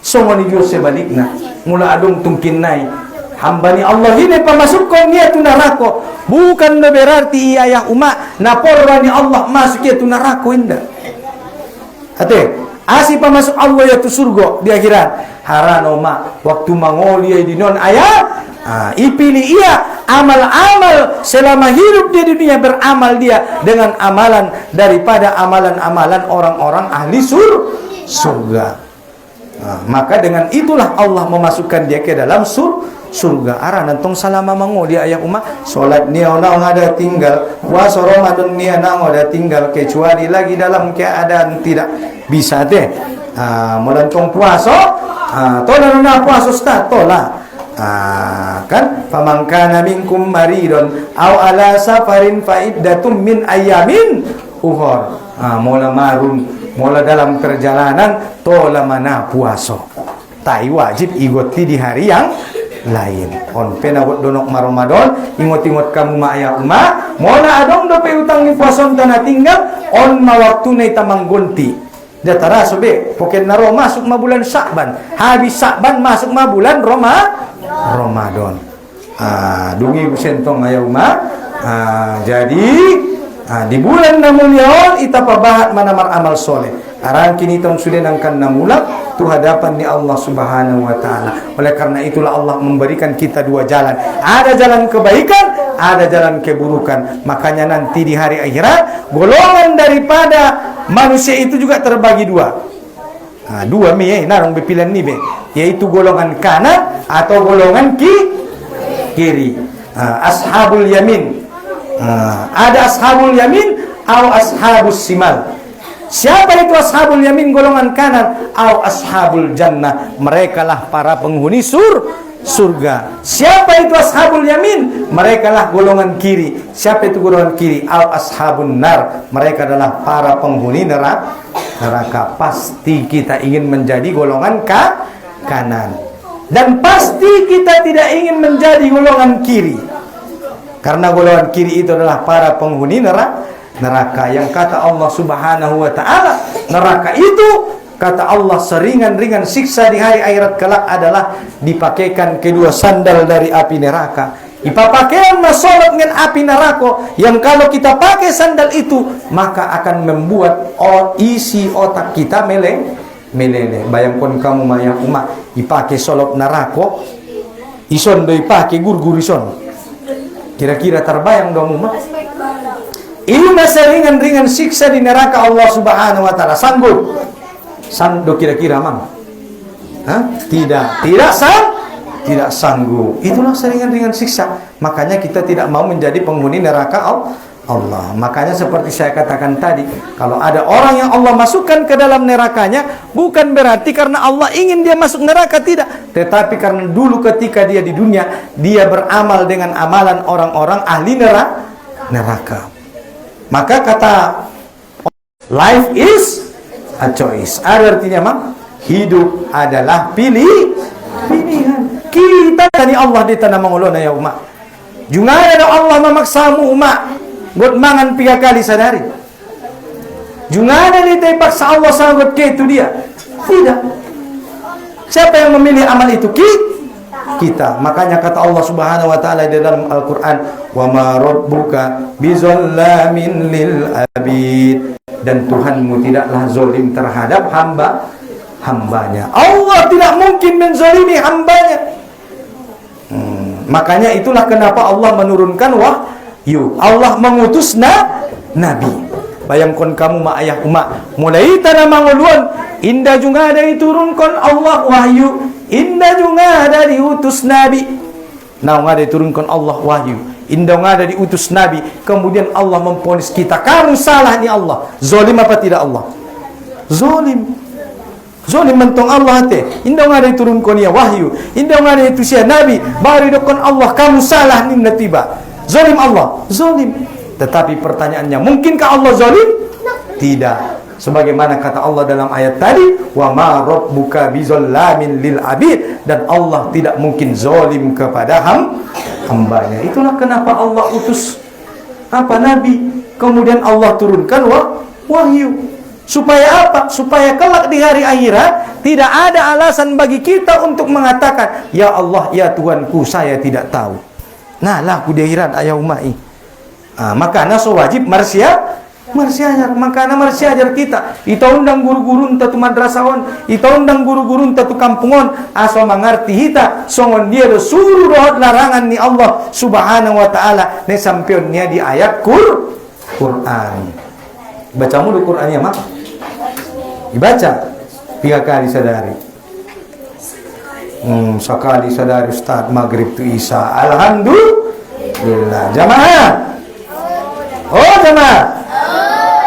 Semua ni Diyos sebaliknya. Mula adong tungkin nai hamba ni Allah ini pamasukkan niya tu narako, bukan berarti ayah umat naporra ni Allah masuk ya tu narako indah. Ate asi pamasuk Allah ya tu surga di akhirat harano ma waktu mangoli di non ayah ipilih ia amal-amal selama hidup di dunia, beramal dia dengan amalan daripada amalan-amalan orang-orang ahli surga. Maka dengan itulah Allah memasukkan dia ke dalam surga. Arah nantong salama mango dia ayah umat solat niya naong ada tinggal, puasa Ramadan niya naong ada tinggal, kecuali lagi dalam keadaan tidak bisa deh. Melantong puasa, tola na puasa Ustaz, tola. Kan famangkana minkum maridon aw ala safarin fa iddatum min ayamin ukhra. Mola dalam perjalanan tola mana puasa. Tai wajib igoti di hari yang lain. On pena wot donok ma Ramadan, ingot-ingot kamu ma ayah uma, mona adong do pe utang ni puason tanah tinggal, on ma waktu na itamang gonti. Dia tara sobe, poket na ro masuk ma bulan Sya'ban. Habis Sya'ban masuk ma bulan Ramadan. Dungi sentong ayah uma. Jadi di bulan namunyaon ita pabahat manamar amal soleh. Arang kini tahun sudah nangkan namulak tu hadapan ni Allah Subhanahu wa taala. Oleh karena itulah Allah memberikan kita dua jalan. Ada jalan kebaikan, ada jalan keburukan. Makanya nanti di hari akhirat golongan daripada manusia itu juga terbagi dua. Dua narong bepilan ni yaitu golongan kanan atau golongan kiri. Ashabul yamin. Ada ashabul yamin atau ashabus simal. Siapa itu ashabul yamin golongan kanan? Au ashabul jannah, mereka lah para penghuni surga. Siapa itu ashabul yamin? Mereka lah golongan kiri. Siapa itu golongan kiri? Au ashabun nar, mereka adalah para penghuni neraka. Pasti kita ingin menjadi golongan kanan. Dan pasti kita tidak ingin menjadi golongan kiri. Karena golongan kiri itu adalah para penghuni neraka yang kata Allah Subhanahu wa taala, neraka itu kata Allah seringan-ringan siksa di hari akhirat kelak adalah dipakaikan kedua sandal dari api neraka. Ipapakaian masolat dengan api neraka yang kalau kita pakai sandal itu maka akan membuat isi otak kita meleleh. Bayangkan kamu maya umat ipakai solok neraka, ison do ipake gur-gur ison. Kira-kira terbayang dong umat. Ini masa ringan-ringan siksa di neraka Allah Subhanahu wa taala. Sanggup kira-kira mang? Tidak sanggup. Itulah seringan-ringan siksa. Makanya kita tidak mau menjadi penghuni neraka Allah. Makanya seperti saya katakan tadi, kalau ada orang yang Allah masukkan ke dalam nerakanya, bukan berarti karena Allah ingin dia masuk neraka, tidak. Tetapi karena dulu ketika dia di dunia, dia beramal dengan amalan orang-orang ahli neraka. Maka kata life is a choice. Ada artinya mang, hidup adalah pilihan. Kita dari Allah di tanah mangulona ya umat. Juga ada Allah memaksamu umat buat mangan 3 kali sadari. Juga ada di paksa Allah sangat ke itu dia. Tidak. Siapa yang memilih amal itu? Kita. Makanya kata Allah Subhanahu wa taala di dalam Al-Qur'an, "Wa ma rabbuka bizallamin lil abid." Dan Tuhanmu tidaklah zalim terhadap hambanya. Allah tidak mungkin menzalimi hambanya. Makanya itulah kenapa Allah menurunkan wahyu. Allah mengutus nabi. Bayangkan kamu ma ayah umat mulai tanah manguluan indah juga ada diturunkan Allah wahyu, indah juga ada diutus nabi. Nah ada diturunkan Allah wahyu, indah ada diutus nabi. Kemudian Allah memponis kita, kamu salah nih Allah. Zalim apa tidak Allah? Zalim. Zalim mentong Allah teh. Indah ada diturunkan ya wahyu, indah ada diutus ya nabi. Baru dokon Allah kamu salah nih tiba. Zalim Allah, zalim. Tetapi pertanyaannya, mungkinkah Allah zalim? Tidak. Sebagaimana kata Allah dalam ayat tadi, wa ma rabbuka bizallamin lil abid, dan Allah tidak mungkin zalim kepada hambanya. Itulah kenapa Allah utus nabi, kemudian Allah turunkan wahyu. Supaya apa? Supaya kelak di hari akhirat tidak ada alasan bagi kita untuk mengatakan, ya Allah, ya Tuhanku, saya tidak tahu. Nah lah ku di akhirat ayah umai. Makanya so wajib marsiajar. Makanya marsiajar kita. Ita undang guru-guru tatu madrasahon, ita undang guru-guru tatu kampungon, aso mengerti hita songon dia suruh rohot larangan ni Allah Subhanahu wa taala ne sampeon nya di ayat Quran. Baca mulu Qurannya mak. Dibaca 3 kali sadari. Sekali sadari Ustaz maghrib tu Isya. Alhamdulillah. Jamaah. Jemaah.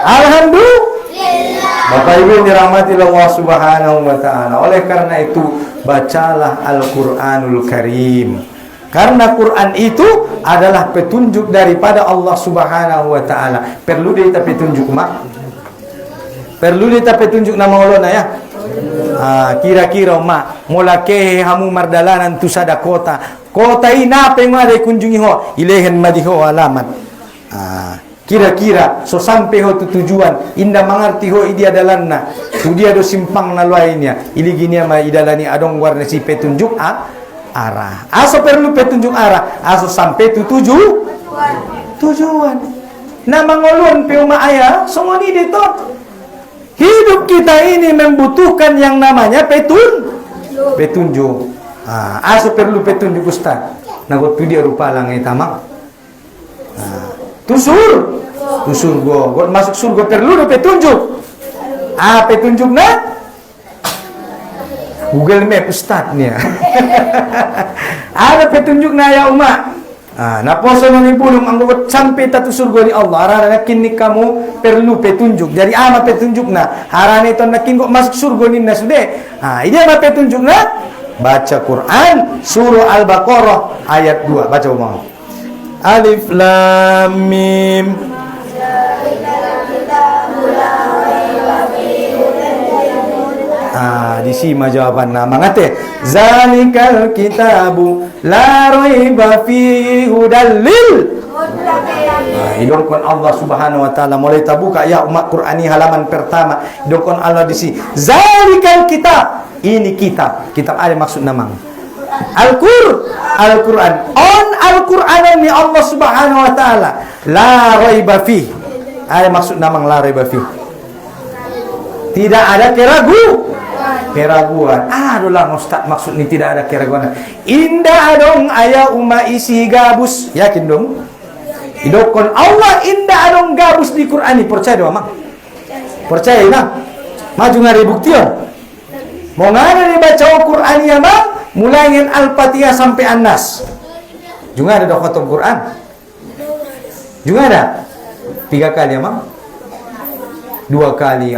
Alhamdulillah. Bapak Ibu yang dirahmati Allah Subhanahu wa taala. Oleh karena itu, bacalah Al-Qur'anul Karim. Karena Quran itu adalah petunjuk daripada Allah Subhanahu wa taala. Perlu dia petunjuk mak? Perlu dia petunjuk nama Allah ya? Kira-kira mak mula kehe hamu mardalanan tu sada kota ina pengade kunjungi ho ilehen madiho alamat. Kira-kira so sampai ho tu tujuan inda mangarti ho idia dalanna tu dia do simpang na lainnya iliginia ma idalani adong warna si petunjuk arah. Aso perlu petunjuk arah aso sampai tu tujuan. Na mangolon pe uma aya songoni detot. Hidup kita ini membutuhkan yang namanya petunjuk. Aso perlu petunjuk Ustaz. Nagot tu dia rupa lang tamang. Tu surga. God masuk surga perlu do petunjuk. Petunjuk na Google Map Ustaz ni. Ada petunjuk na ya umat. Naposo ng ibulong ang luwat sampai tatu surga ni Allah. Arana kini kamu perlu petunjuk. Jadi ama petunjuk na. Arana ito nakin kok masuk surga ni na sudah. Ini ama petunjuk na. Baca Quran surah Al-Baqarah ayat 2. Baca umang. Alif Lam Mim. Di sini jawaban nama ngate zalikal kitabu la raiba fihi hudal lil idokon Allah Subhanahu wa taala mulai tabuka ya umat Qur'ani halaman pertama idokon Allah di sini zalikal kitab ini kitab ada maksud namang Al-Quran on Al-Quran ni Allah Subhanahu wa taala la raiba fihi ada maksud namang la raiba fihi tidak ada keraguan. Adulah Ustaz maksud ni tidak ada keraguan. Indah dong ayah uma isi gabus. Yakin dong? Idokon Allah indah dong gabus di Quran ni. Percaya doang mak? Percaya nah? Maju ngari buktian. Mau ngari dibaca Quran ya mak? Mulai dengan Al-Fatihah sampai An-Nas. Juga ada khatam Quran? Juga ada? 3 kali ya mak? 2 kali.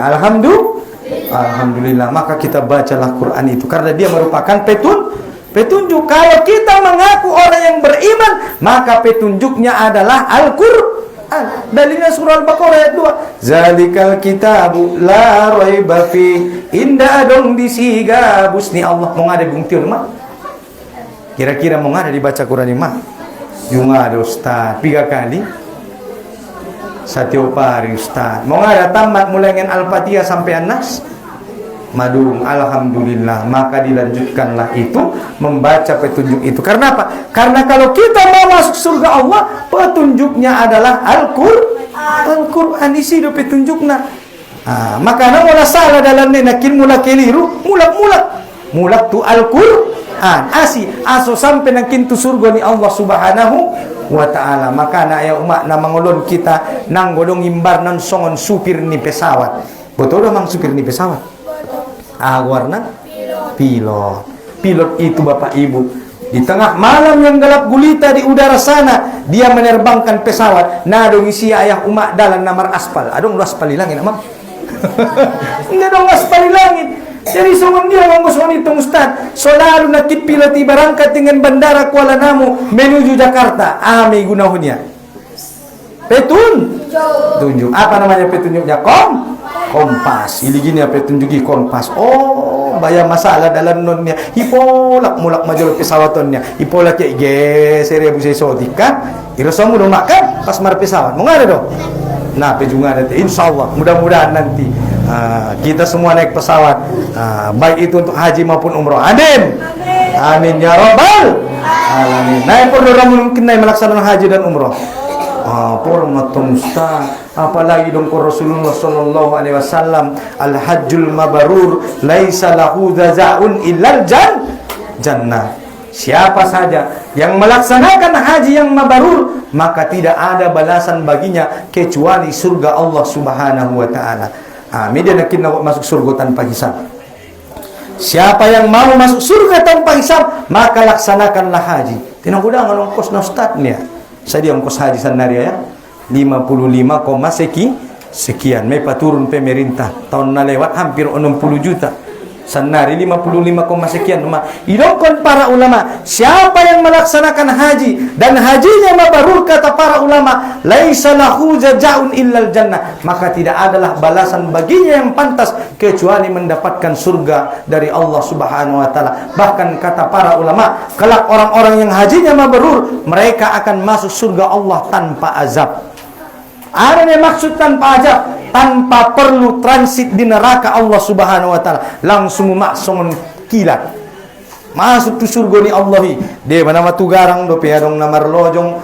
Alhamdulillah, maka kita bacalah Quran itu karena dia merupakan petunjuk. Kalau kita mengaku orang yang beriman, maka petunjuknya adalah Al-Quran. Dalilnya surah Al-Baqarah ayat 2. Zalikal kitabu la raiba fi. Indah dong disiga busni Allah mau ngade bungtiun mah. Kira-kira mau ngade dibaca Quran ini mah? Juga ada Ustaz 3 kali. Setiap hari Ustaz. Mau ngade tamat mulai dengan Al-Fatihah sampai An-Nas. Madung, alhamdulillah, maka dilanjutkanlah itu membaca petunjuk itu. Karena apa? Karena kalau kita mau masuk surga Allah, petunjuknya adalah Al-Quran isi do petunjukna. Maka na wala salah dalam nakin mula keliru, mulak tu Al-Quran aso sampai nakin tu surga ni Allah Subhanahu wa ta'ala. Maka na ya umat na mangulon kita nang godong imbar nan songon supir ni pesawat. Betul mang supir ni pesawat? Warna pilot itu Bapak Ibu di tengah malam yang gelap gulita di udara sana dia menerbangkan pesawat dong isi ayah umat dalam namar aspal adong aspal hilangin amam enggak dong aspal hilangin jadi sungun dia ngomong itu Ustaz selalu nakit pilot berangkat dengan bandara Kuala Namu menuju Jakarta ame gunahnya petunjuk apa namanya petunjuknya kompas. Ili gini apa tunjuki kompas. Oh, bayar masalah dalam nonnya. Hipolak mulak majul pesawatnya. Hipolak ya geser ya busai sotika. Irasamu dong makan pas mar pesawat. Mau ada dong. Nah, pejungan nanti. Insyaallah mudah-mudahan nanti kita semua naik pesawat. Baik itu untuk haji maupun umroh. Amin. Amin ya rabbal alamin. Nah, perlu mungkin melaksanakan haji dan umroh. Pormatong Ustaz, apalagi dong ko Rasulullah sallallahu alaihi wasallam al-hajjul mabrur laisa lahu jazaa'un illal jannah. Siapa saja yang melaksanakan haji yang mabrur, maka tidak ada balasan baginya kecuali surga Allah Subhanahu wa taala. Amin. Dia nak masuk surga tanpa hisab. Siapa yang mau masuk surga tanpa hisab, maka laksanakanlah haji. Tinang-udang ongkos na Ustaz niya. Saya ongkos haji sanaria ya 55, sekian. May paturun pemerintah tahun na lewat hampir 60 juta. Senari 55, sekian rumah. Idongkon para ulama, siapa yang melaksanakan haji dan hajinya mabrur, kata para ulama, laisa lahu jazaa'un illal jannah, maka tidak adalah balasan baginya yang pantas kecuali mendapatkan surga dari Allah Subhanahu wa taala. Bahkan kata para ulama, kelak orang-orang yang hajinya mabrur, mereka akan masuk surga Allah tanpa azab. Ada yang maksud tanpa azab, tanpa perlu transit di neraka Allah Subhanahu wa taala, langsung maksum kilat masuk tu surga ni Allahi. Dia mana matu garang do pe adong namar lojong,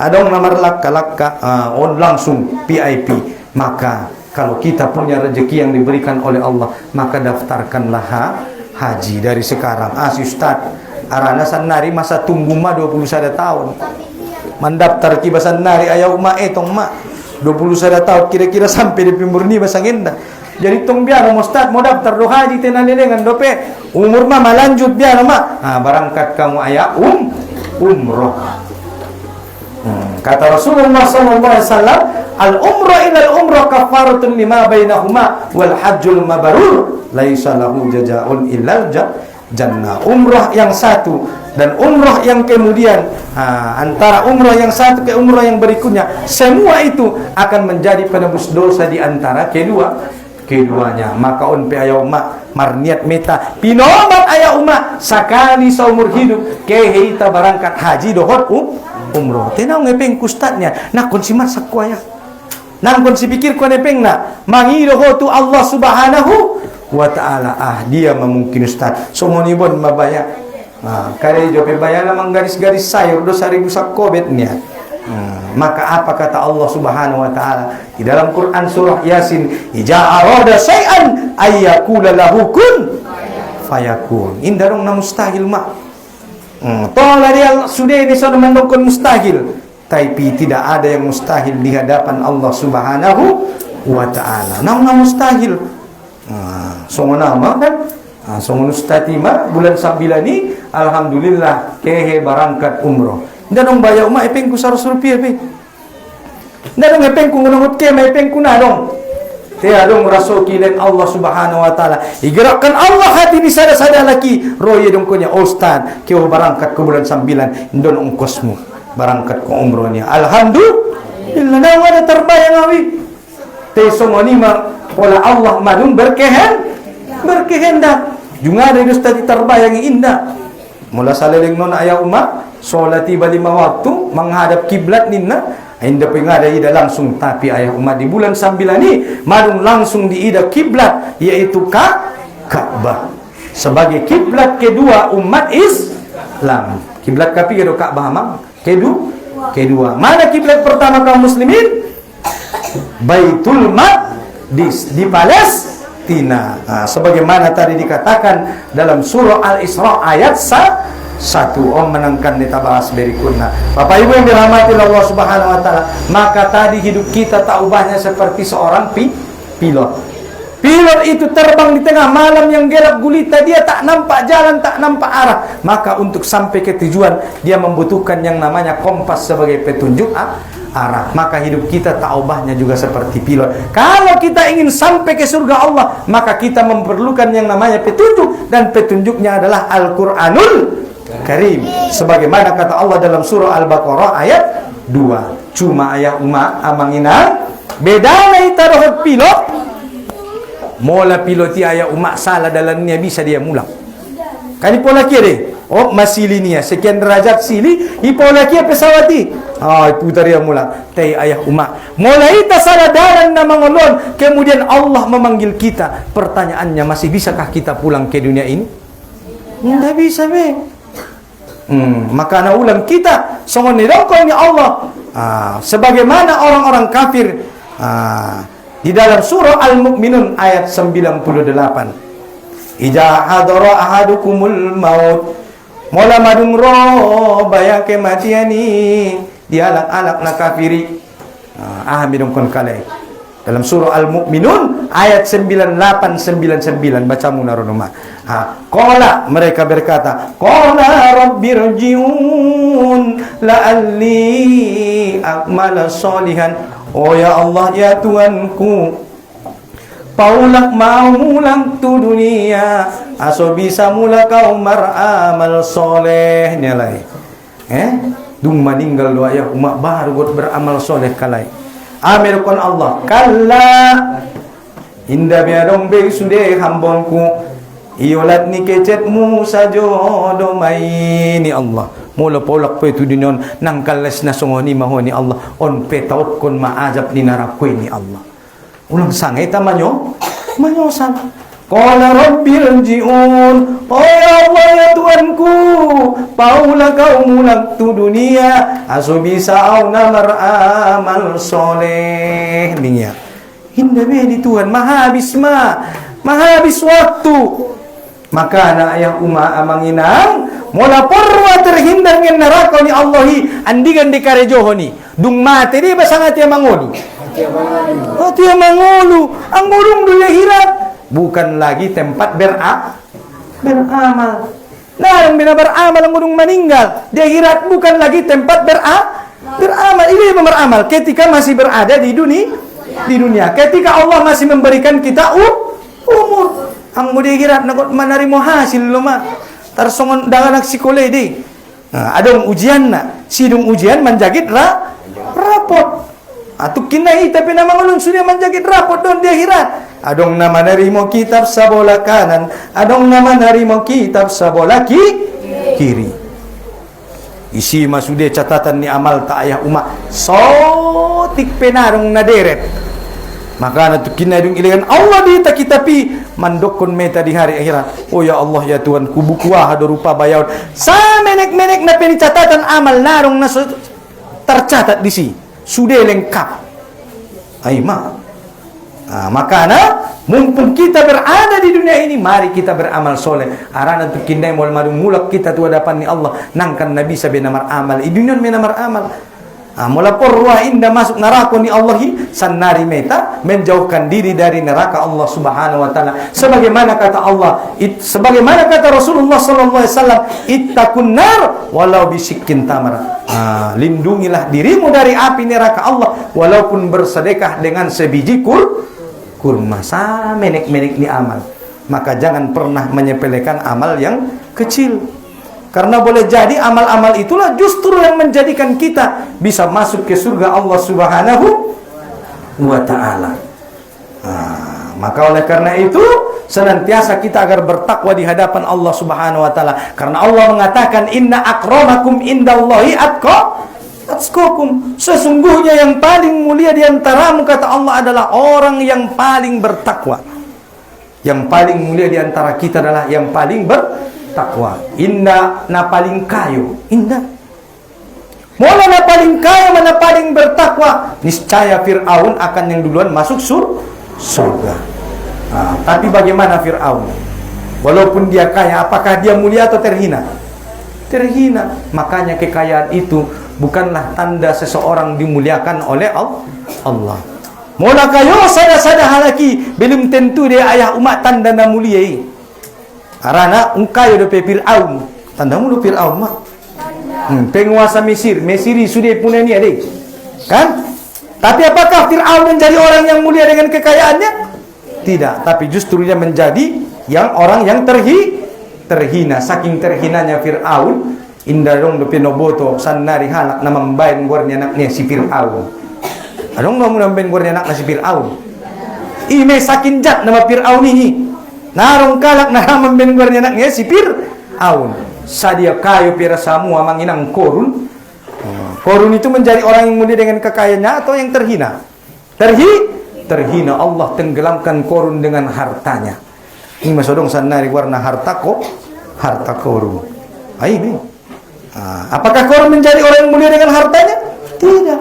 adong namar lakka on langsung VIP. Maka kalau kita punya rezeki yang diberikan oleh Allah, maka daftarkanlah haji dari sekarang. Ustaz, arana sanari masa tunggu mah 21 tahun. Mendaftar ki basan nari ayaw ma etong ma 21 tahun kira-kira sampai di murni basang indah. Jadi tong biar Ustaz mau daftar do haji tenalelengan dope umur mah malanjut biar mah. Barangkat kamu ayah umroh. Kata Rasulullah sallallahu alaihi wasallam, al umrah ila al umrah kafaratun lima bainahuma wal hajjul mabrur laisa lahu jazaa'un illal jannah. Umrah yang satu dan umrah yang kemudian antara umrah yang satu ke umrah yang berikutnya, semua itu akan menjadi penebus dosa di antara keduanya. Maka on pe ayaw marniat meta pinomat ayaw sakali seumur hidup keheita barangkat haji dohot umroh. Tenang ngepeng kustatnya nak konsimat sakwaya nang kon sipikir ko nepeng na mangido ho tu Allah Subhanahu wa ta'ala. Dia memungkin Ustaz somonibon mabaya kare jope bayana menggaris-garis sayur dosa ribu sakobetnya. Maka apa kata Allah Subhanahu wa ta'ala di dalam Quran surah Yasin, ija arada syai'an ayyakula lahu kun fayakun. Indarong na mustahil ma tola dia sudah ini sudah mendukung mustahil, tapi tidak ada yang mustahil di hadapan Allah Subhanahu wa ta'ala. Nang mustahil songo nama kan songo ustatima bulan 9 ni alhamdulillah kehe barangkat umroh. Danong bayaw ma epeng ku 100 rupiah pe. Danong epeng ku ngunut ke ma epeng ku nadong. Te adong rasokilen Allah Subhanahu wa taala. Igerakkan Allah hati di sada-sada laki. Roye dong ko nya ustad, keo barangkat ku bulan 9 ndon ongkosmu. Barangkat ku umrohnya. Alhamdulillah na wala terbayang awi. Te somoni ma pola Allah madung berkehendak. Junga dari ustad terbayang indah. Mula saleleng non ayaw solati 5 waktu menghadap kiblat ninna inda pengada ida langsung, tapi ayah umat di bulan 9 ni madung langsung di ida kiblat yaitu Ka'bah sebagai kiblat kedua umat Islam. Kiblat kapi kedo Ka'bah mang kedua. Mana kiblat pertama kaum muslimin? Baitul Maqdis di Palestina. Sebagaimana tadi dikatakan dalam surah Al-Isra ayat 1 menangkan kita bahas berikutnya. Bapak Ibu yang dirahmati Allah Subhanahu wa taala, maka tadi hidup kita tak ubahnya seperti seorang pilot. Pilot itu terbang di tengah malam yang gelap gulita, dia tak nampak jalan, tak nampak arah. Maka untuk sampai ke tujuan dia membutuhkan yang namanya kompas sebagai petunjuk arah. Maka hidup kita tak ubahnya juga seperti pilot. Kalau kita ingin sampai ke surga Allah, maka kita memerlukan yang namanya petunjuk, dan petunjuknya adalah Al-Qur'anul Karim. Sebagaimana kata Allah dalam surah Al-Baqarah ayat 2. Cuma ayah amanginang beda na itarohot pilot. Mola piloti ayah salah dalamnya bisa dia mulang. Kani pola kiri. Masili niya sekian derajat sili, ipola kia pesawati. Putar dia mulang. Tay ayah mola ita salah dalan na mangolon, kemudian Allah memanggil kita. Pertanyaannya, masih bisakah kita pulang ke dunia ini? Tidak bisa be. Maka na ulang kita songon nidongkol ni Allah sebagaimana orang-orang kafir di dalam surah Al-Mu'minun ayat 98. Ija hadara ahadukumul maut, mola madung ro baya kematiani di alak-alak na kafiri. Midongkon kalay dalam surah Al-Mu'minun ayat 9899, baca munarunuma. Qala, mereka berkata, qala rabbirji'un la'alli a'mala sholihan. Oh ya Allah, ya Tuhanku, Paulak mau mulang tu dunia, aso bisa mula kau beramal soleh nilai. Dung meninggal doa ya umat baru buat beramal soleh kalai. Amir kon Allah kalla indah biadong be sude hambongku iolat ni kecetmu sajodo maini Allah. Mula polak pe tu dunia nangkales na songoni mahoni Allah on petaut kon maazab ni narakoi ni Allah. Ulang sangay tamanyo manyosan. Qala rabbil ji'un, oh ya Allah ya Tuhanku, paulah kau mulang tu dunia, aso bisa au namar amal soleh. Niya hinda bedi Tuhan maha habis waktu. Maka anak ayah umma amanginang mula porwa terhindar ngin neraka ni Allahi andigan di karejohoni dung mate di basangat ya mangoni dia mangulu ang burung dunia hirat bukan lagi tempat beramal. Nah yang bina beramal ang burung meninggal dia hirat bukan lagi tempat beramal. Ini beramal ketika masih berada di dunia ketika Allah masih memberikan kita umur. Ang mudi hirat nakot manarimo hasil luma tarsongon dangan nak sikole di. Adong ujian na sidung ujian menjagit rapot. Atuk kinai tapi nama ngulun sudah menjagit rapot don dia hirat. Adong nama narimo kitab sabola kanan, adong nama narimo kitab sabola kiri. Isi masude catatan ni amal tak ayah umat sotik penarung naderet. Maka na tukinay dung ilangan Allah dita kita pi mandokon meta di hari akhirat. Oh ya Allah ya Tuhan kubukuah ada rupa bayaud. Sa menek-menek na pencatatan amal narong na tercatat di si. Sudah lengkap. Maka mumpung kita berada di dunia ini, mari kita beramal soleh. Arana tukinay mo mulak kita tu hadapan ni Allah. Nangkan Nabi sabi namar amal. Idunyon may namar amal. Mula porwa indah masuk neraka ni Allahi sanari meta menjauhkan diri dari neraka Allah Subhanahu wa taala. Sebagaimana kata Allah, sebagaimana kata Rasulullah sallallahu alaihi wasallam, ittaqun nar walau bisyikkin tamar. Lindungilah dirimu dari api neraka Allah walaupun bersedekah dengan sebiji kurma. Menek-menek ni amal. Maka jangan pernah menyepelekan amal yang kecil. Karena boleh jadi amal-amal itulah justru yang menjadikan kita bisa masuk ke surga Allah Subhanahu wa ta'ala. Maka oleh karena itu senantiasa kita agar bertakwa di hadapan Allah Subhanahu wa ta'ala. Karena Allah mengatakan inna akramakum indallahi atqakum. Sesungguhnya yang paling mulia di antaramu kata Allah adalah orang yang paling bertakwa. Yang paling mulia di antara kita adalah yang paling bertakwa. Inna na paling kayo. Inna mula na paling kayo mana paling bertakwa. Niscaya Fir'aun akan yang duluan masuk surga. Tapi bagaimana Fir'aun? Walaupun dia kaya, apakah dia mulia atau terhina? Terhina. Makanya kekayaan itu bukanlah tanda seseorang dimuliakan oleh Allah. Mula kayo sada-sada halaki belum tentu dia ayah umat tanda na mulia. Arana ungkayo do Fir'aun. Tandamu do Fir'aun mah. Penguasa Mesir sudah punya ni adik. Kan? Tapi apakah Fir'aun menjadi orang yang mulia dengan kekayaannya? Tidak, tapi justru dia menjadi orang yang terhina. Saking terhinanya Fir'aun, indarong do pinoboto sanari halak na mambayan gornya anaknya si Fir'aun. Anong mambayan gornya anak na si Fir'aun? Ime saking jat nama Fir'aun ini. Narong kalak na mambayan gornya anaknya si Fir'aun. Sadia kayo pira semua manginang korun. Korun itu menjadi orang yang mulia dengan kekayaannya atau yang terhina? Terhina. Allah tenggelamkan korun dengan hartanya. Ini masodong sanari warna harta korun. Ini. Apakah korun menjadi orang yang mulia dengan hartanya? Tidak.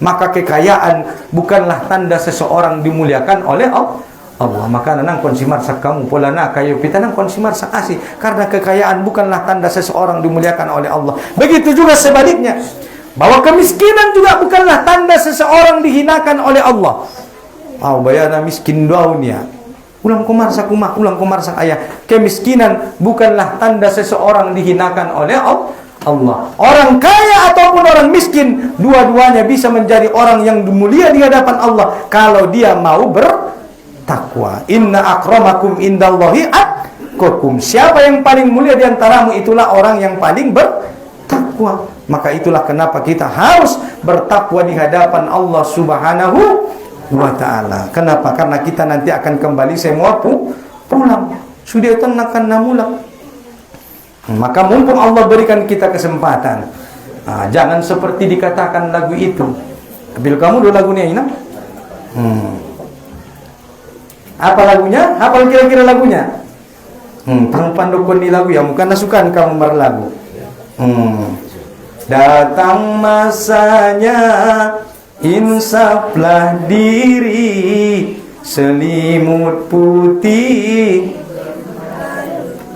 Maka kekayaan bukanlah tanda seseorang dimuliakan oleh Allah. Maka nanang konsimarsa kamu polana kayo pitanang konsimarsa asih, karena kekayaan bukanlah tanda seseorang dimuliakan oleh Allah. Begitu juga sebaliknya, bahwa kemiskinan juga bukanlah tanda seseorang dihinakan oleh Allah. Bayana miskin dunia. Ulang kumarsa ayah. Kemiskinan bukanlah tanda seseorang dihinakan oleh Allah. Orang kaya ataupun orang miskin, dua-duanya bisa menjadi orang yang mulia di hadapan Allah kalau dia mau bertakwa. bertakwa. Inna akramakum indallahi atqakum. Siapa yang paling mulia di antaramu, itulah orang yang paling bertakwa. Maka itulah kenapa kita harus bertakwa di hadapan Allah Subhanahu wa ta'ala. Kenapa? Karena kita nanti akan kembali semua pulang. Sudah tenakan namulang. Maka mumpung Allah berikan kita kesempatan, jangan seperti dikatakan lagu itu. Bil kamu dua lagunya ini. Apa lagunya? Apa kira-kira lagunya? Pandukun di lagu ya, bukan nasukan kamu berlagu. Datang masanya, insaflah diri, selimut putih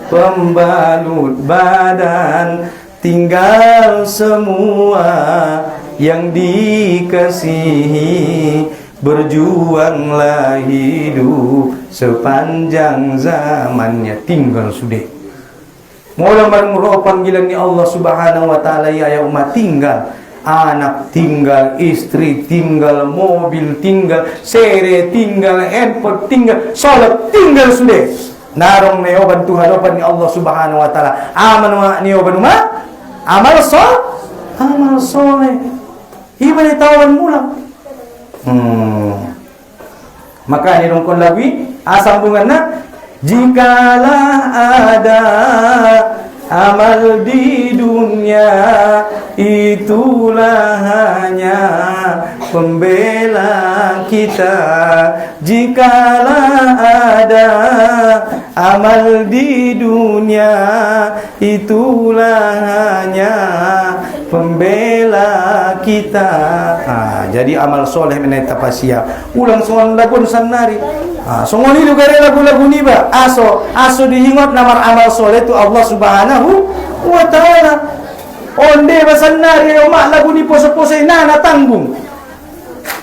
pembalut badan, tinggal semua yang dikasihi, berjuanglah hidup sepanjang zamannya. Tinggal sudah. Mula marmuro panggilan ni Allah Subhanahu wa ta'ala, ya umat, tinggal anak, tinggal istri, tinggal mobil, tinggal sere, tinggal handphone, tinggal salat, tinggal sudah. Narong neoban Tuhan oban ni Allah Subhanahu wa ta'ala. Aman wa neoban ma amal soleh. Iba ni tawan mulang. Maka ni rongkon lagi sambungan na, jikalah ada amal di dunia, itulah hanya pembela kita. Jikalah ada amal di dunia, itulah hanya pembela kita. Jadi amal soleh meneta pasia. Ulang songon lagun sanari. Songon ini juga lagu-lagu ni ba. Aso diingat namar amal soleh tu Allah Subhanahu wa ta'ala. Onde ba sanari umak lagu ni pose-pose na tanggung.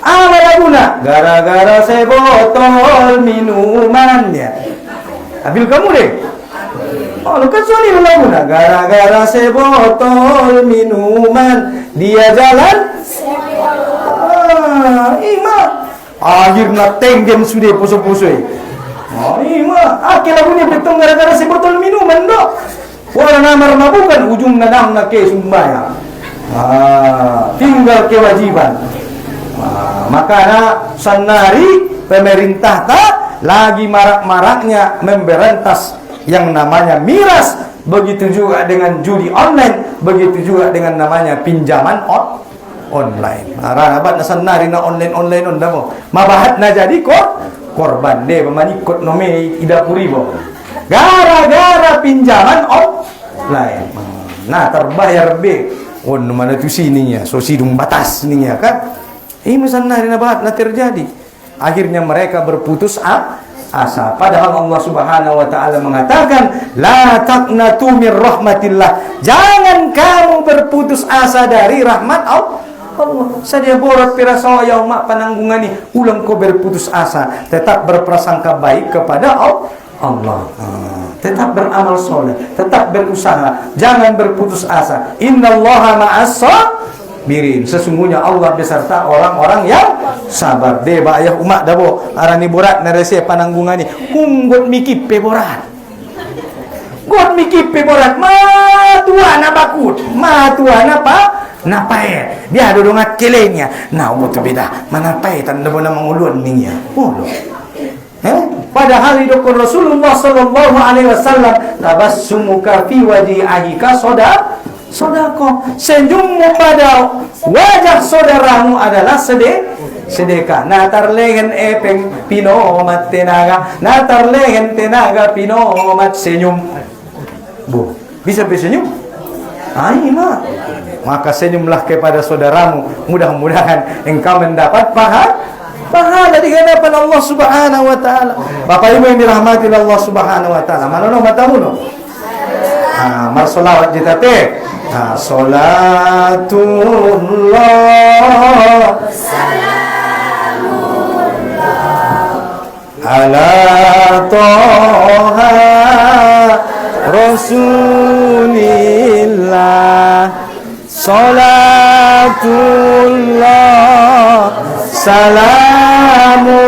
Ama laguna, gara-gara sebotol minumannya. Ambil kamu deh. Oh, lu kan soalnya laguna, gara-gara sebotol minuman, dia jalan. Ima. Akhirnya tenggem sudah pose-pose. Ima. Akhir lagu ni betul gara-gara sebotol minuman dok. Wala namar mabukan ujung nadang na ke sumbaya. Tinggal kewajiban. Maka sanari pemerintah lagi marak-maraknya memberantas yang namanya miras, begitu juga dengan judi online, begitu juga dengan namanya pinjaman online. Rabat na sanari na online on damo. Mabahat na jadi korban de pemanikot nome ida puribo. Gara-gara pinjaman online. Nah, terbayar be. Mana tu sininya, so sidung batas ninya kan. Misalnya na bahat na terjadi. Akhirnya mereka berputus asa. Padahal Allah Subhanahu wa ta'ala mengatakan, la taqnatu mir rahmatillah. Jangan kamu berputus asa dari rahmat Allah. Sadia borat pirasa ya umat penanggungan ni. Ulang kau berputus asa. Tetap berprasangka baik kepada Allah. Tetap beramal soleh, tetap berusaha, jangan berputus asa. Innallaha ma'as sabirin. Sesungguhnya Allah beserta orang-orang yang sabar. De ba ayah umat dabo arani borat na rese pananggungan ni. Unggot mikip pe borat. God mikip pe borat. Ma tua na bakut. Ma tua na pa napae. Dia ada dongat kelenya. Nah, tu beda. Manapae tan dabo na mangulun niya. Padahal hidupkan Rasulullah sallallahu alaihi wasallam, tabassumuka fi wajhika sedekah. Senyummu pada wajah saudaramu adalah sedekah. Natar lehen epeng pinomat tenaga, natar lehen tenaga pinomat senyum. Bu, bisa bersenyum? Mah. Maka senyumlah kepada saudaramu. Mudah-mudahan engkau mendapat pahala di hadapan Allah Subhanahu wa ta'ala. Bapak Ibu yang dirahmati Allah Subhanahu wa ta'ala. Manono matamu no? Mar solawat kita teh. Salatullah salamullah ala toha Rasulillah. Salatullah salamullah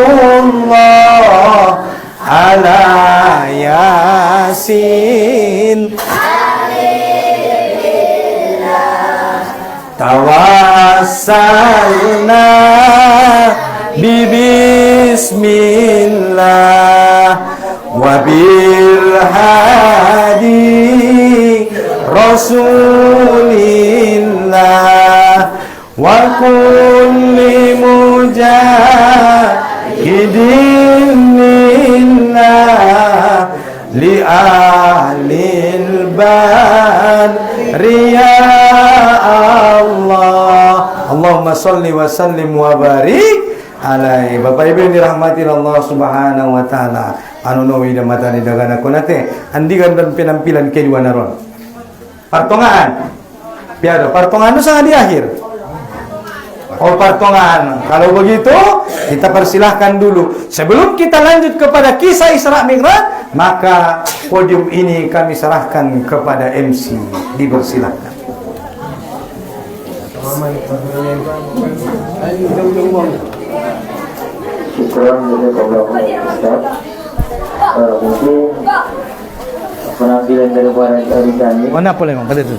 ala Yasin. Tawassalna bi bismillah wa bil hadi rasulillah wa kulli mujahidin lillah li ahlil bariyah Allah. Allahumma salli wa sallim wa barik alaihi. Bapak Ibu yang dirahmati Allah Subhanahu wa taala. Anu nawi damatani dagana kunate andigan dan penampilan kedua naron. Partongan. Piado partongan itu sangat di akhir. Oh partongan. Kalau begitu kita persilahkan dulu. Sebelum kita lanjut kepada kisah Isra Mi'raj, maka podium ini kami serahkan kepada MC. Dipersilahkan. Syukur mungkin penampilan dari para dari kami. Mana boleh memang pada itu.